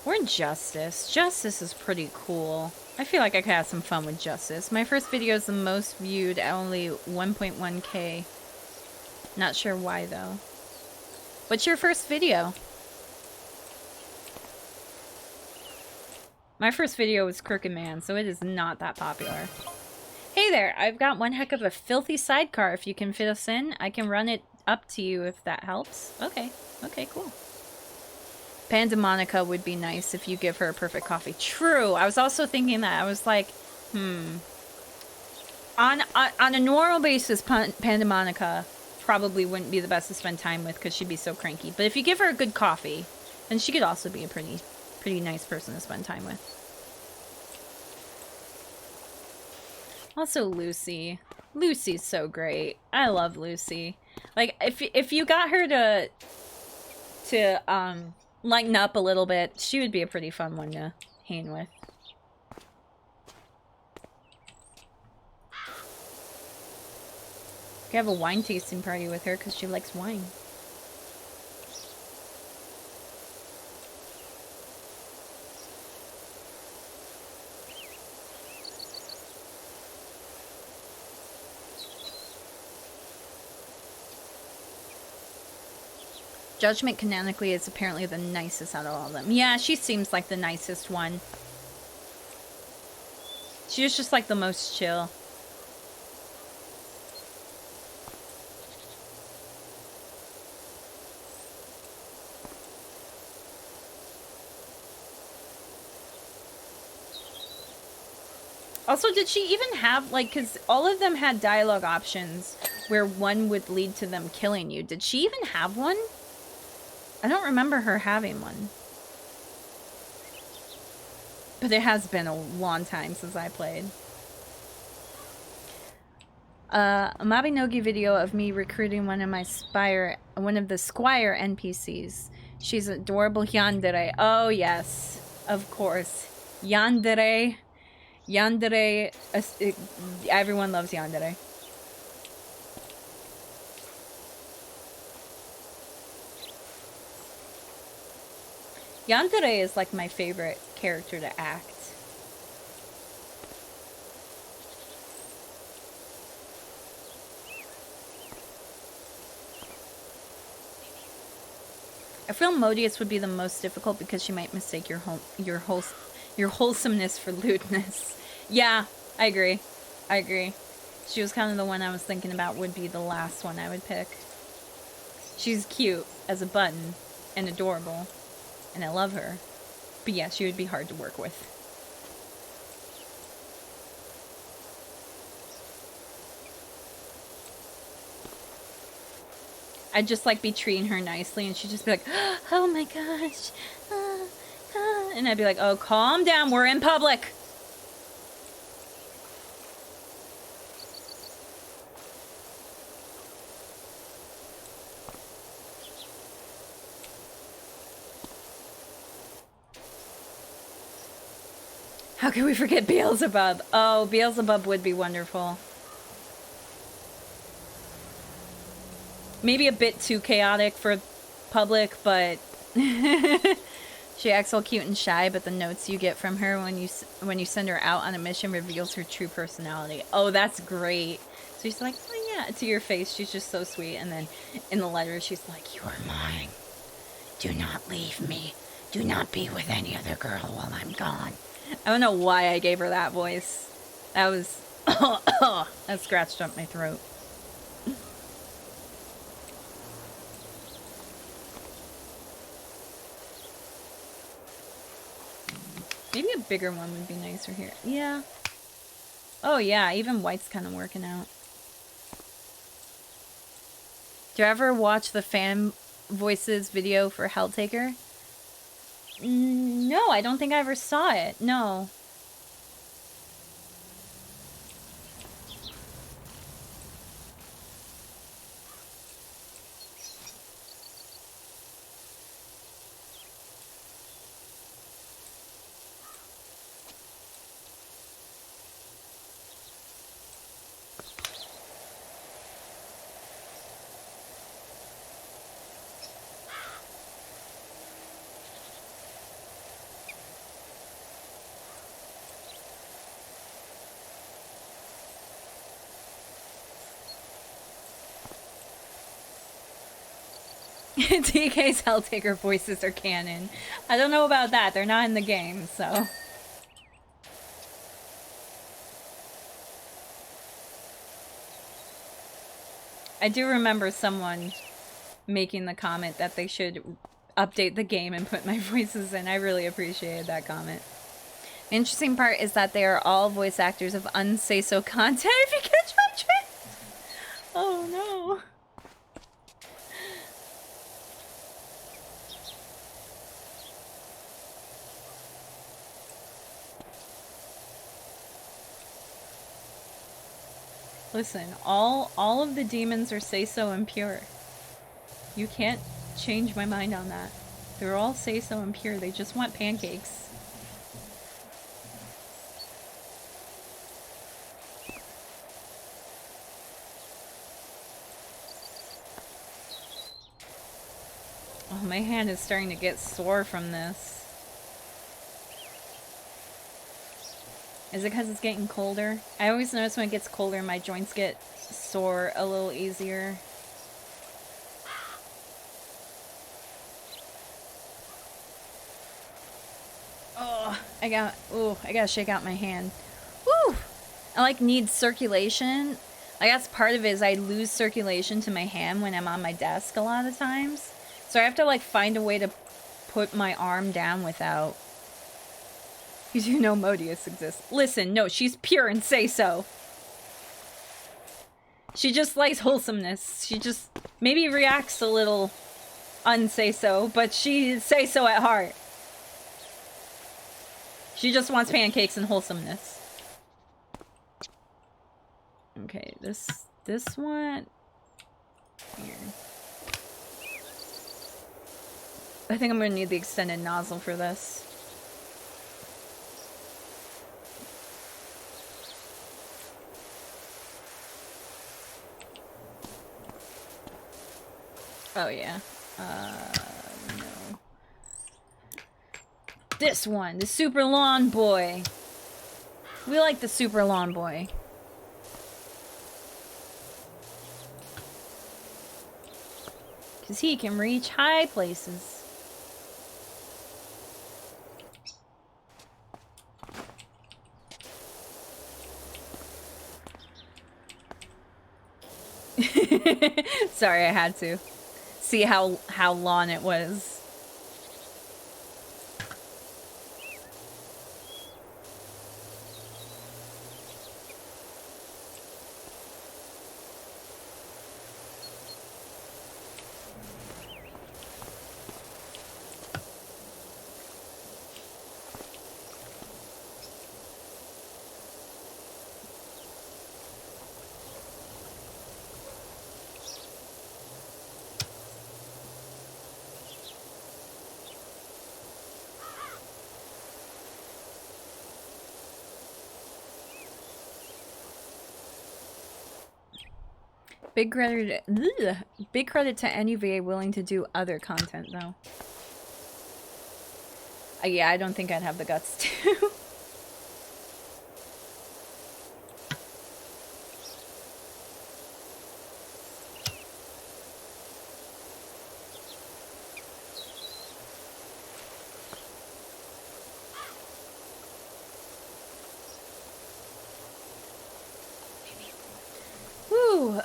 Or Justice. Justice is pretty cool. I feel like I could have some fun with Justice. My first video is the most viewed at only 1.1k. Not sure why, though. What's your first video? My first video was Crooked Man, so it is not that popular. Hey there, I've got one heck of a filthy sidecar. If you can fit us in, I can run it up to you if that helps. Okay, cool. Pandemonica would be nice if you give her a perfect coffee. True. I was also thinking that. I was like, On a normal basis, Pandemonica probably wouldn't be the best to spend time with because she'd be so cranky. But if you give her a good coffee, then she could also be a pretty nice person to spend time with. Also Lucy. Lucy's so great. I love Lucy. Like, if you got her to lighten up a little bit, she would be a pretty fun one to hang with. You have a wine tasting party with her because she likes wine. Judgment canonically is apparently the nicest out of all of them. Yeah, she seems like the nicest one. She's just like the most chill. Also, did she even have, like, because all of them had dialogue options where one would lead to them killing you. Did she even have one? I don't remember her having one. But it has been a long time since I played. A Mabinogi video of me recruiting one of the Squire NPCs. She's adorable Yandere. Oh, yes. Of course. Yandere. Yandere. Everyone loves Yandere. Yandere is like my favorite character to act. I feel Modius would be the most difficult because she might mistake your wholesomeness for lewdness. Yeah, I agree. I agree. She was kind of the one I was thinking about would be the last one I would pick. She's cute as a button and adorable, and I love her. But yeah, she would be hard to work with. I'd just like be treating her nicely and she'd just be like, oh my gosh. And I'd be like, oh, calm down, we're in public. How can we forget Beelzebub? Oh, Beelzebub would be wonderful. Maybe a bit too chaotic for public, but she acts all cute and shy, but the notes you get from her when you send her out on a mission reveals her true personality. Oh, that's great. So she's like, oh yeah, to your face, she's just so sweet. And then in the letter, she's like, you are mine. Do not leave me. Do not be with any other girl while I'm gone. I don't know why I gave her that voice. That was... that scratched up my throat. Maybe a bigger one would be nicer here. Yeah. Oh yeah, even white's kind of working out. Do you ever watch the fan voices video for Helltaker? No, I don't think I ever saw it. No. TK's Helltaker voices are canon. I don't know about that. They're not in the game, so... I do remember someone making the comment that they should update the game and put my voices in. I really appreciated that comment. The interesting part is that they are all voice actors of unsay-so content if you catch my drift. Oh no. Listen, all of the demons are say-so impure. You can't change my mind on that. They're all say-so impure. They just want pancakes. Oh, my hand is starting to get sore from this. Is it because it's getting colder? I always notice when it gets colder, my joints get sore a little easier. Oh, I gotta shake out my hand. Woo! I like need circulation. I guess part of it is I lose circulation to my hand when I'm on my desk a lot of times. So I have to like find a way to put my arm down without... Because you know Modius exists. Listen, no, she's pure and say so. She just likes wholesomeness. She just maybe reacts a little unsay so, but she say so at heart. She just wants pancakes and wholesomeness. Okay, this one here. I think I'm gonna need the extended nozzle for this. Oh yeah. No. This one, the super lawn boy. We like the super lawn boy. Because he can reach high places. Sorry, I had to see how long it was. Big credit to NUVA willing to do other content, though. Yeah, I don't think I'd have the guts to.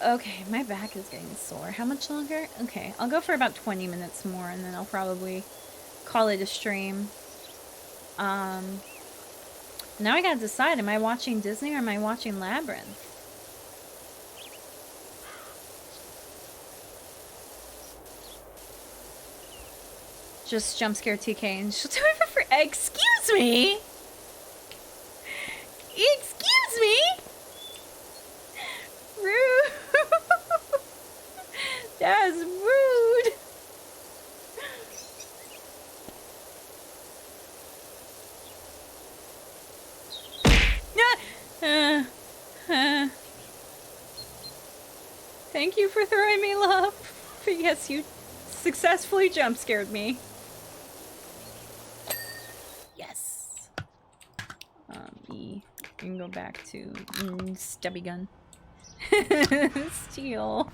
Okay, my back is getting sore. How much longer? Okay, I'll go for about 20 minutes more, and then I'll probably call it a stream. Now I gotta decide, am I watching Disney or am I watching Labyrinth? Just jump scare TK and she'll do it for excuse me? Excuse me? Rude. That's rude. Thank you for throwing me love. Yes, you successfully jump scared me. Yes. E. You can go back to stubby gun. Steal.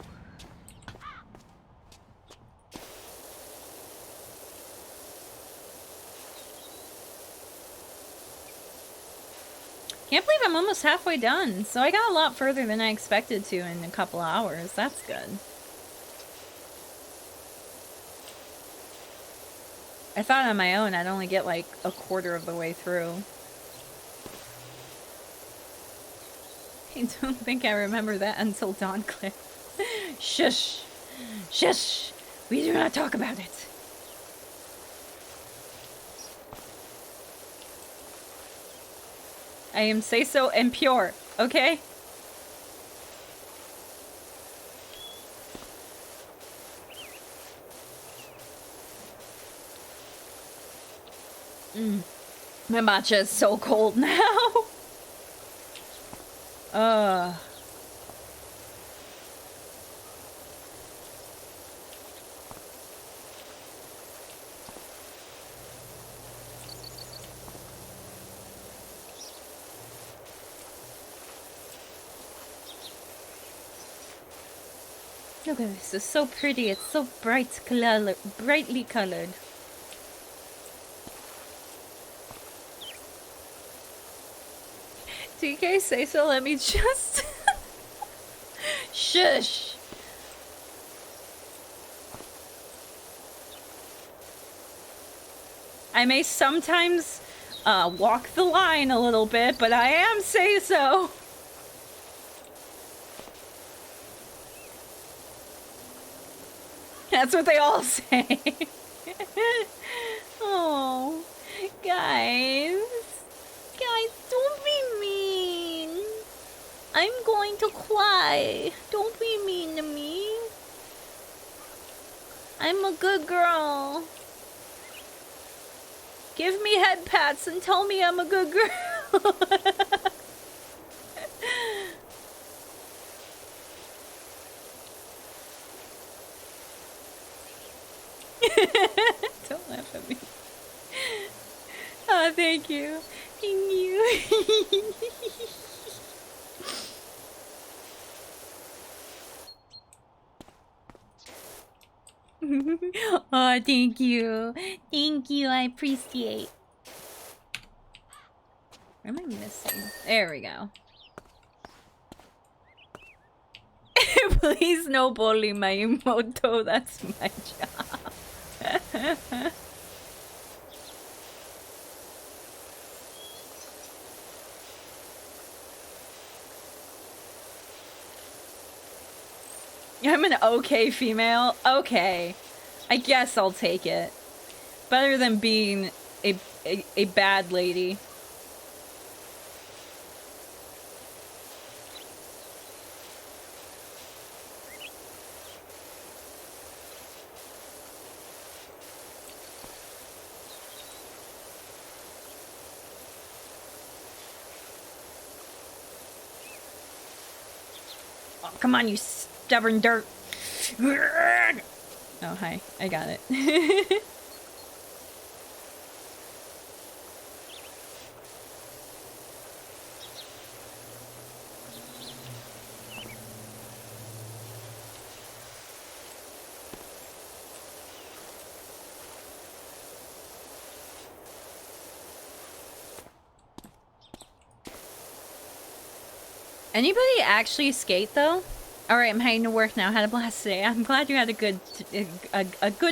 Can't believe I'm almost halfway done. So I got a lot further than I expected to in a couple hours. That's good. I thought on my own I'd only get like a quarter of the way through. I don't think I remember that until Dawn Cliff. Shush! Shush! We do not talk about it. I am say so and pure, okay? My matcha is so cold now. Look at this, it's so pretty, it's so brightly colored. TK, say so, let me just... Shush! I may sometimes walk the line a little bit, but I am say so. That's what they all say. Oh, guys. Guys, don't be mean. I'm going to cry. Don't be mean to me. I'm a good girl. Give me head pats and tell me I'm a good girl. Don't laugh at me. Oh, thank you. Thank you. Oh, thank you. Thank you. I appreciate. What am I missing? There we go. Please no bully my emoto. That's my job. I'm an okay female. Okay. I guess I'll take it. Better than being a bad lady. Oh, come on, you stubborn dirt. Oh, hi. I got it. Anybody actually skate though? All right, I'm heading to work now. Had a blast today. I'm glad you had a good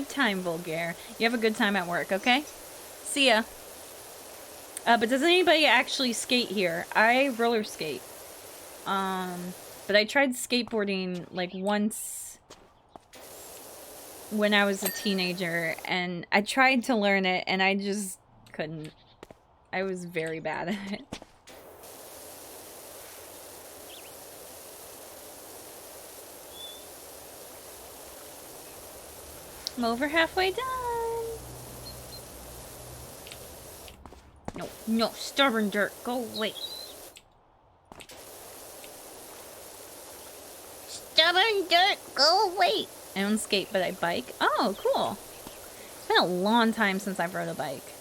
time, Vulgaire. You have a good time at work, okay? See ya. But does anybody actually skate here? I roller skate. But I tried skateboarding like once when I was a teenager, and I tried to learn it, and I just couldn't. I was very bad at it. I'm over halfway done. No, stubborn dirt, go away. Stubborn dirt, go away. I don't skate, but I bike. Oh, cool. It's been a long time since I've rode a bike.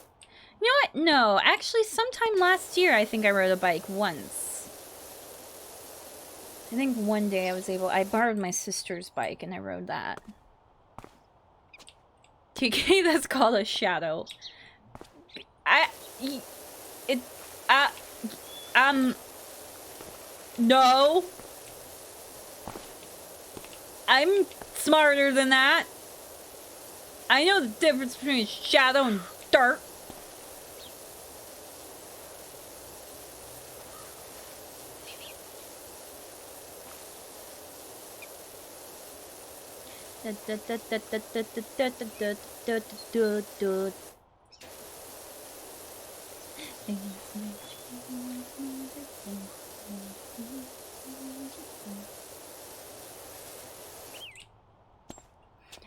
You know what? No, actually, sometime last year, I think I rode a bike once. I think one day I borrowed my sister's bike and I rode that. TK, that's called a shadow. No. I'm smarter than that. I know the difference between shadow and dirt.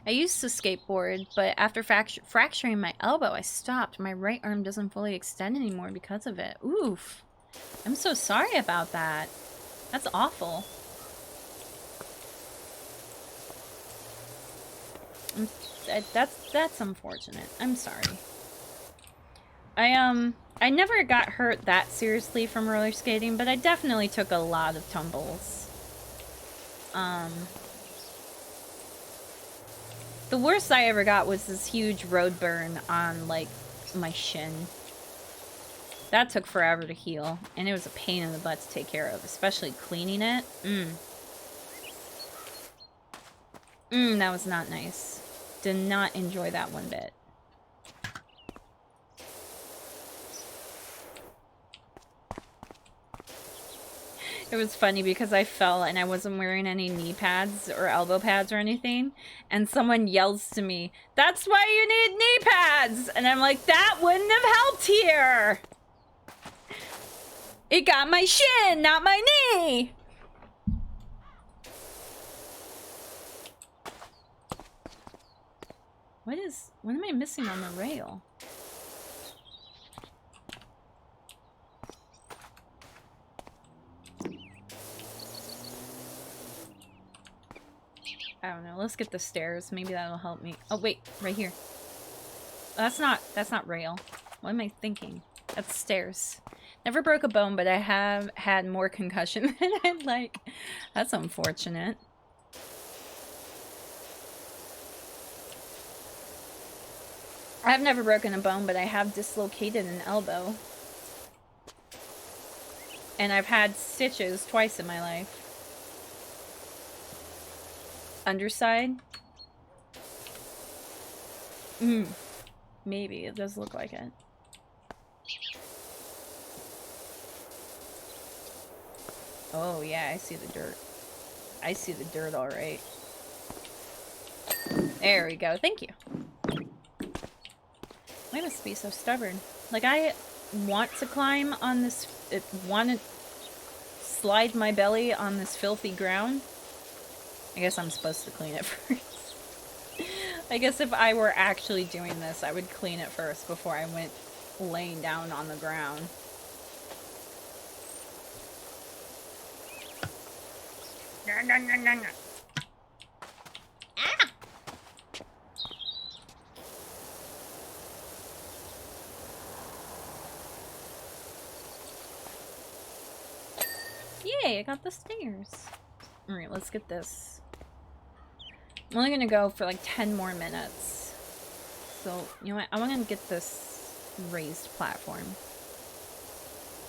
I used to skateboard, but after fracturing my elbow, I stopped. My right arm doesn't fully extend anymore because of it. Oof. I'm so sorry about that. That's awful. That's unfortunate. I'm sorry. I never got hurt that seriously from roller skating, but I definitely took a lot of tumbles. The worst I ever got was this huge road burn on, like, my shin. That took forever to heal, and it was a pain in the butt to take care of, especially cleaning it. That was not nice. Did not enjoy that one bit. It was funny because I fell and I wasn't wearing any knee pads or elbow pads or anything. And someone yells to me, "That's why you need knee pads!" And I'm like, that wouldn't have helped here! It got my shin, not my knee! What am I missing on the rail? I don't know. Let's get the stairs. Maybe that'll help me. Oh, wait. Right here. That's not rail. What am I thinking? That's stairs. Never broke a bone, but I have had more concussion than I'd like. That's unfortunate. I've never broken a bone, but I have dislocated an elbow. And I've had stitches twice in my life. Underside? Maybe. It does look like it. Oh, yeah, I see the dirt. I see the dirt all right. There we go. Thank you. Why must I be so stubborn? Like, I want to climb on this... want to slide my belly on this filthy ground. I guess I'm supposed to clean it first. I guess if I were actually doing this, I would clean it first before I went laying down on the ground. Ah! Yay, I got the stairs. Alright, let's get this. I'm only gonna go for like 10 more minutes. So, you know what? I'm gonna get this raised platform.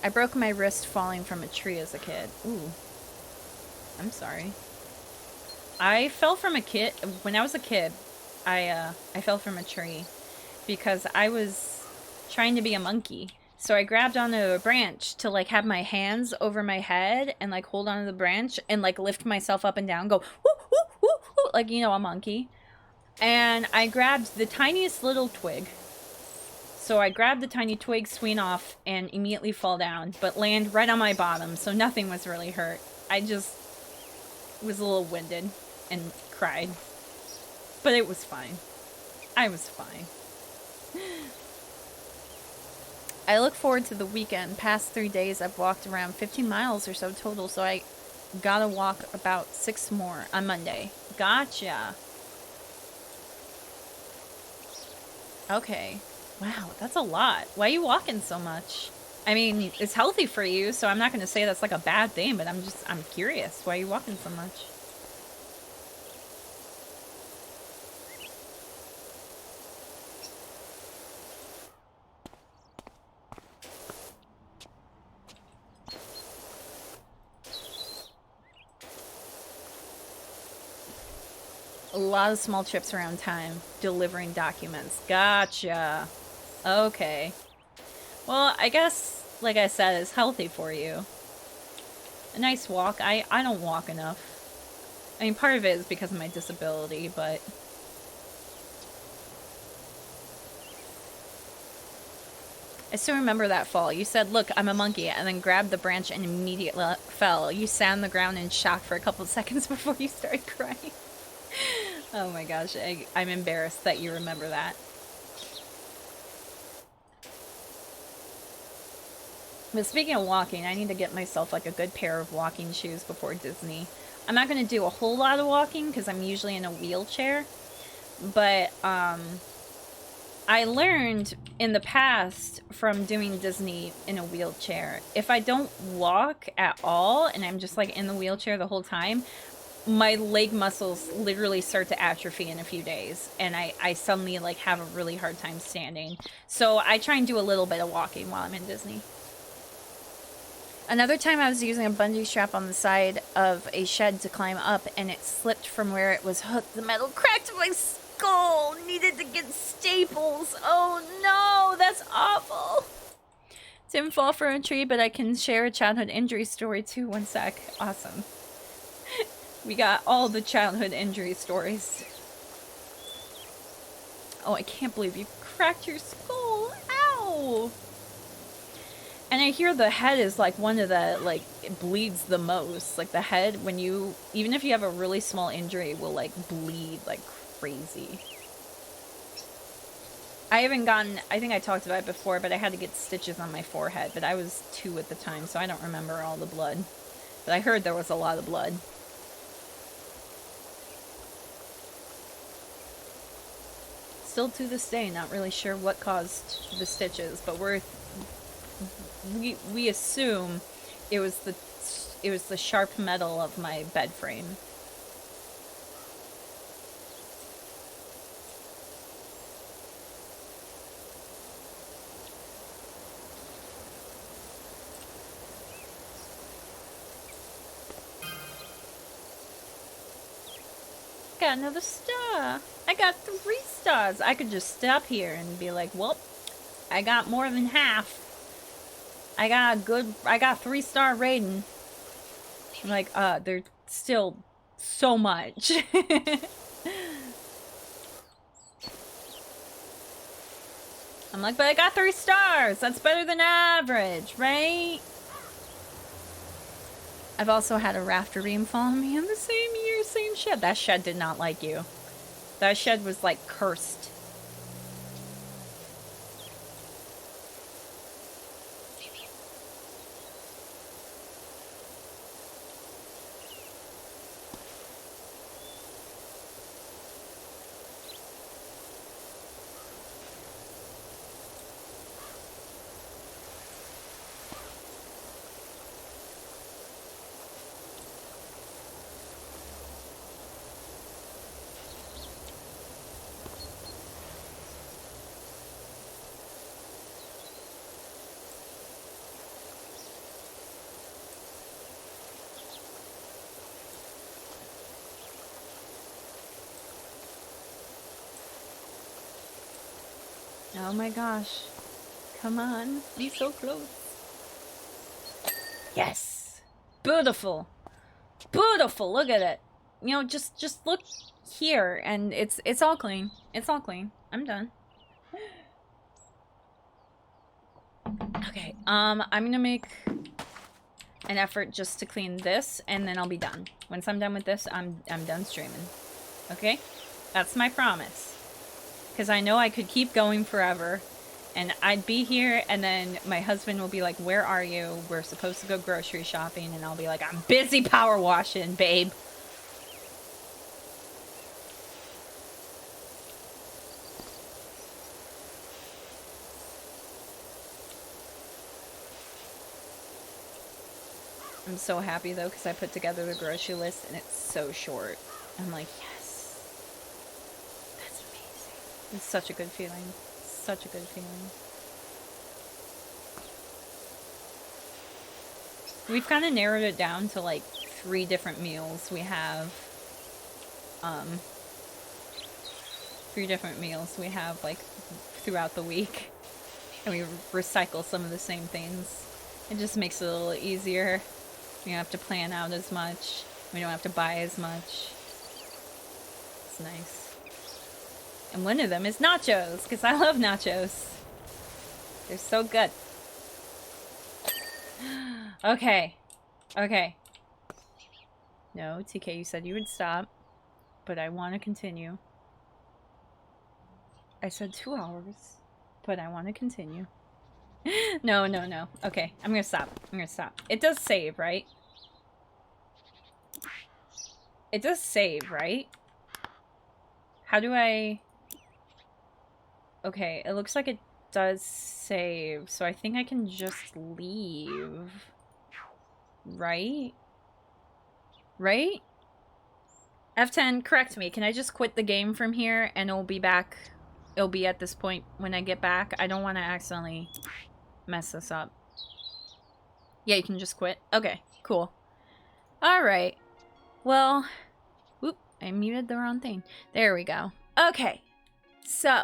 I broke my wrist falling from a tree as a kid. Ooh. I'm sorry. I fell from a kid... When I was a kid, I fell from a tree because I was trying to be a monkey. So I grabbed onto a branch to, like, have my hands over my head and, like, hold onto the branch and, like, lift myself up and down, go, whoo, whoo, whoo, whoo, like, you know, a monkey. And I grabbed the tiniest little twig. So I grabbed the tiny twig, swing off, and immediately fall down, but land right on my bottom, so nothing was really hurt. I just was a little winded and cried. But it was fine. I was fine. I look forward to the weekend. Past 3 days, I've walked around 15 miles or so total, so I gotta walk about 6 more on Monday. Gotcha. Okay. Wow, that's a lot. Why are you walking so much? I mean, it's healthy for you, so I'm not gonna say that's like a bad thing, but I'm curious. Why are you walking so much? A lot of small trips around town, delivering documents. Gotcha. Okay. Well, I guess, like I said, it's healthy for you. A nice walk. I don't walk enough. I mean, part of it is because of my disability, but... I still remember that fall. You said, look, I'm a monkey, and then grabbed the branch and immediately fell. You sat on the ground in shock for a couple of seconds before you started crying. Oh my gosh, I'm embarrassed that you remember that. But speaking of walking, I need to get myself like a good pair of walking shoes before Disney. I'm not going to do a whole lot of walking because I'm usually in a wheelchair. But I learned in the past from doing Disney in a wheelchair, if I don't walk at all and I'm just like in the wheelchair the whole time, my leg muscles literally start to atrophy in a few days, and I suddenly like have a really hard time standing. So I try and do a little bit of walking while I'm in Disney. Another time I was using a bungee strap on the side of a shed to climb up, and it slipped from where it was hooked. The metal cracked my skull. Needed to get staples. Oh no, that's awful. Didn't fall from a tree, but I can share a childhood injury story too. One sec. Awesome. We got all the childhood injury stories. Oh, I can't believe you cracked your skull. Ow! And I hear the head is like one of the, like, it bleeds the most. Like the head, when you, even if you have a really small injury, will like bleed like crazy. I haven't gotten, I think I talked about it before, but I had to get stitches on my forehead. But I was 2 at the time, so I don't remember all the blood. But I heard there was a lot of blood. still to this day not really sure what caused the stitches, but we assume it was the sharp metal of my bed frame. Got another star. I got 3 stars. I could just stop here and be like, well, I got more than half. I got 3-star rating. I'm like, there's still so much. I'm like, but I got 3 stars. That's better than average, right? I've also had a rafter beam follow me in the same year, same shed. That shed did not like you. That shed was like cursed. Oh my gosh. Come on. Be so close. Yes. Beautiful. Beautiful. Look at it. You know, just look here and it's all clean. It's all clean. I'm done. Okay. I'm gonna make an effort just to clean this and then I'll be done. Once I'm done with this, I'm done streaming. Okay? That's my promise. Because I know I could keep going forever. And I'd be here, and then my husband will be like, where are you? We're supposed to go grocery shopping. And I'll be like, I'm busy power washing, babe. I'm so happy, though, because I put together the grocery list, and it's so short. I'm like, yes. It's such a good feeling. Such a good feeling. We've kind of narrowed it down to like 3 different meals. We have 3 different meals we have like throughout the week. And we recycle some of the same things. It just makes it a little easier. We don't have to plan out as much. We don't have to buy as much. It's nice. And one of them is nachos, because I love nachos. They're so good. Okay. Okay. No, TK, you said you would stop. But I want to continue. I said 2 hours. But I want to continue. No, no, no. Okay, I'm gonna stop. I'm gonna stop. It does save, right? It does save, right? How do I... Okay, it looks like it does save, so I think I can just leave. Right? Right? F10, correct me. Can I just quit the game from here and it'll be back? It'll be at this point when I get back. I don't want to accidentally mess this up. Yeah, you can just quit. Okay, cool. Alright. Well, whoop, I muted the wrong thing. There we go. Okay, so...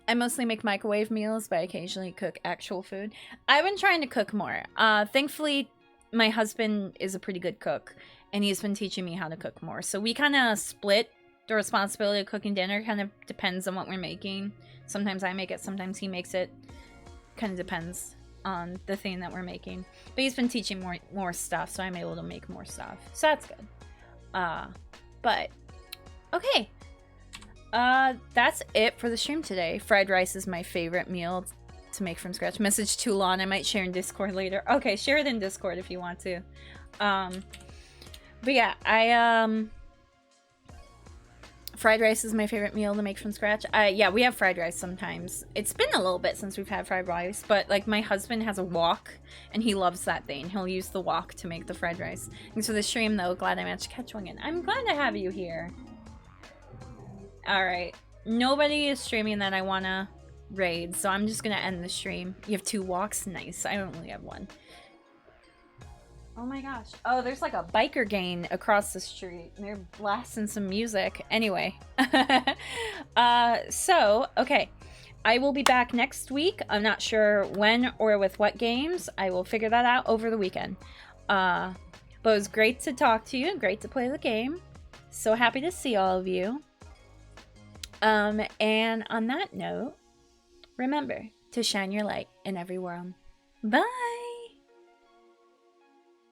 I mostly make microwave meals, but I occasionally cook actual food. I've been trying to cook more. Thankfully, my husband is a pretty good cook, and he's been teaching me how to cook more. So we kind of split the responsibility of cooking dinner. Kind of depends on what we're making. Sometimes I make it, sometimes he makes it. Kind of depends on the thing that we're making. But he's been teaching more stuff, so I'm able to make more stuff. So that's good. But, okay. That's it for the stream today. Fried rice is my favorite meal to make from scratch. Message too long. I might share in Discord later. Okay, share it in Discord if you want to. But yeah, Fried rice is my favorite meal to make from scratch. Yeah, we have fried rice sometimes. It's been a little bit since we've had fried rice, but like my husband has a wok and he loves that thing. He'll use the wok to make the fried rice. Thanks for the stream though. Glad I managed to catch one again. I'm glad to have you here. All right. Nobody is streaming that I want to raid, so I'm just going to end the stream. You have 2 woks? Nice. I only have 1. Oh my gosh. Oh, there's like a biker gang across the street. They're blasting some music. Anyway. Okay. I will be back next week. I'm not sure when or with what games. I will figure that out over the weekend. But it was great to talk to you. Great to play the game. So happy to see all of you. And on that note, remember to shine your light in every world. Bye!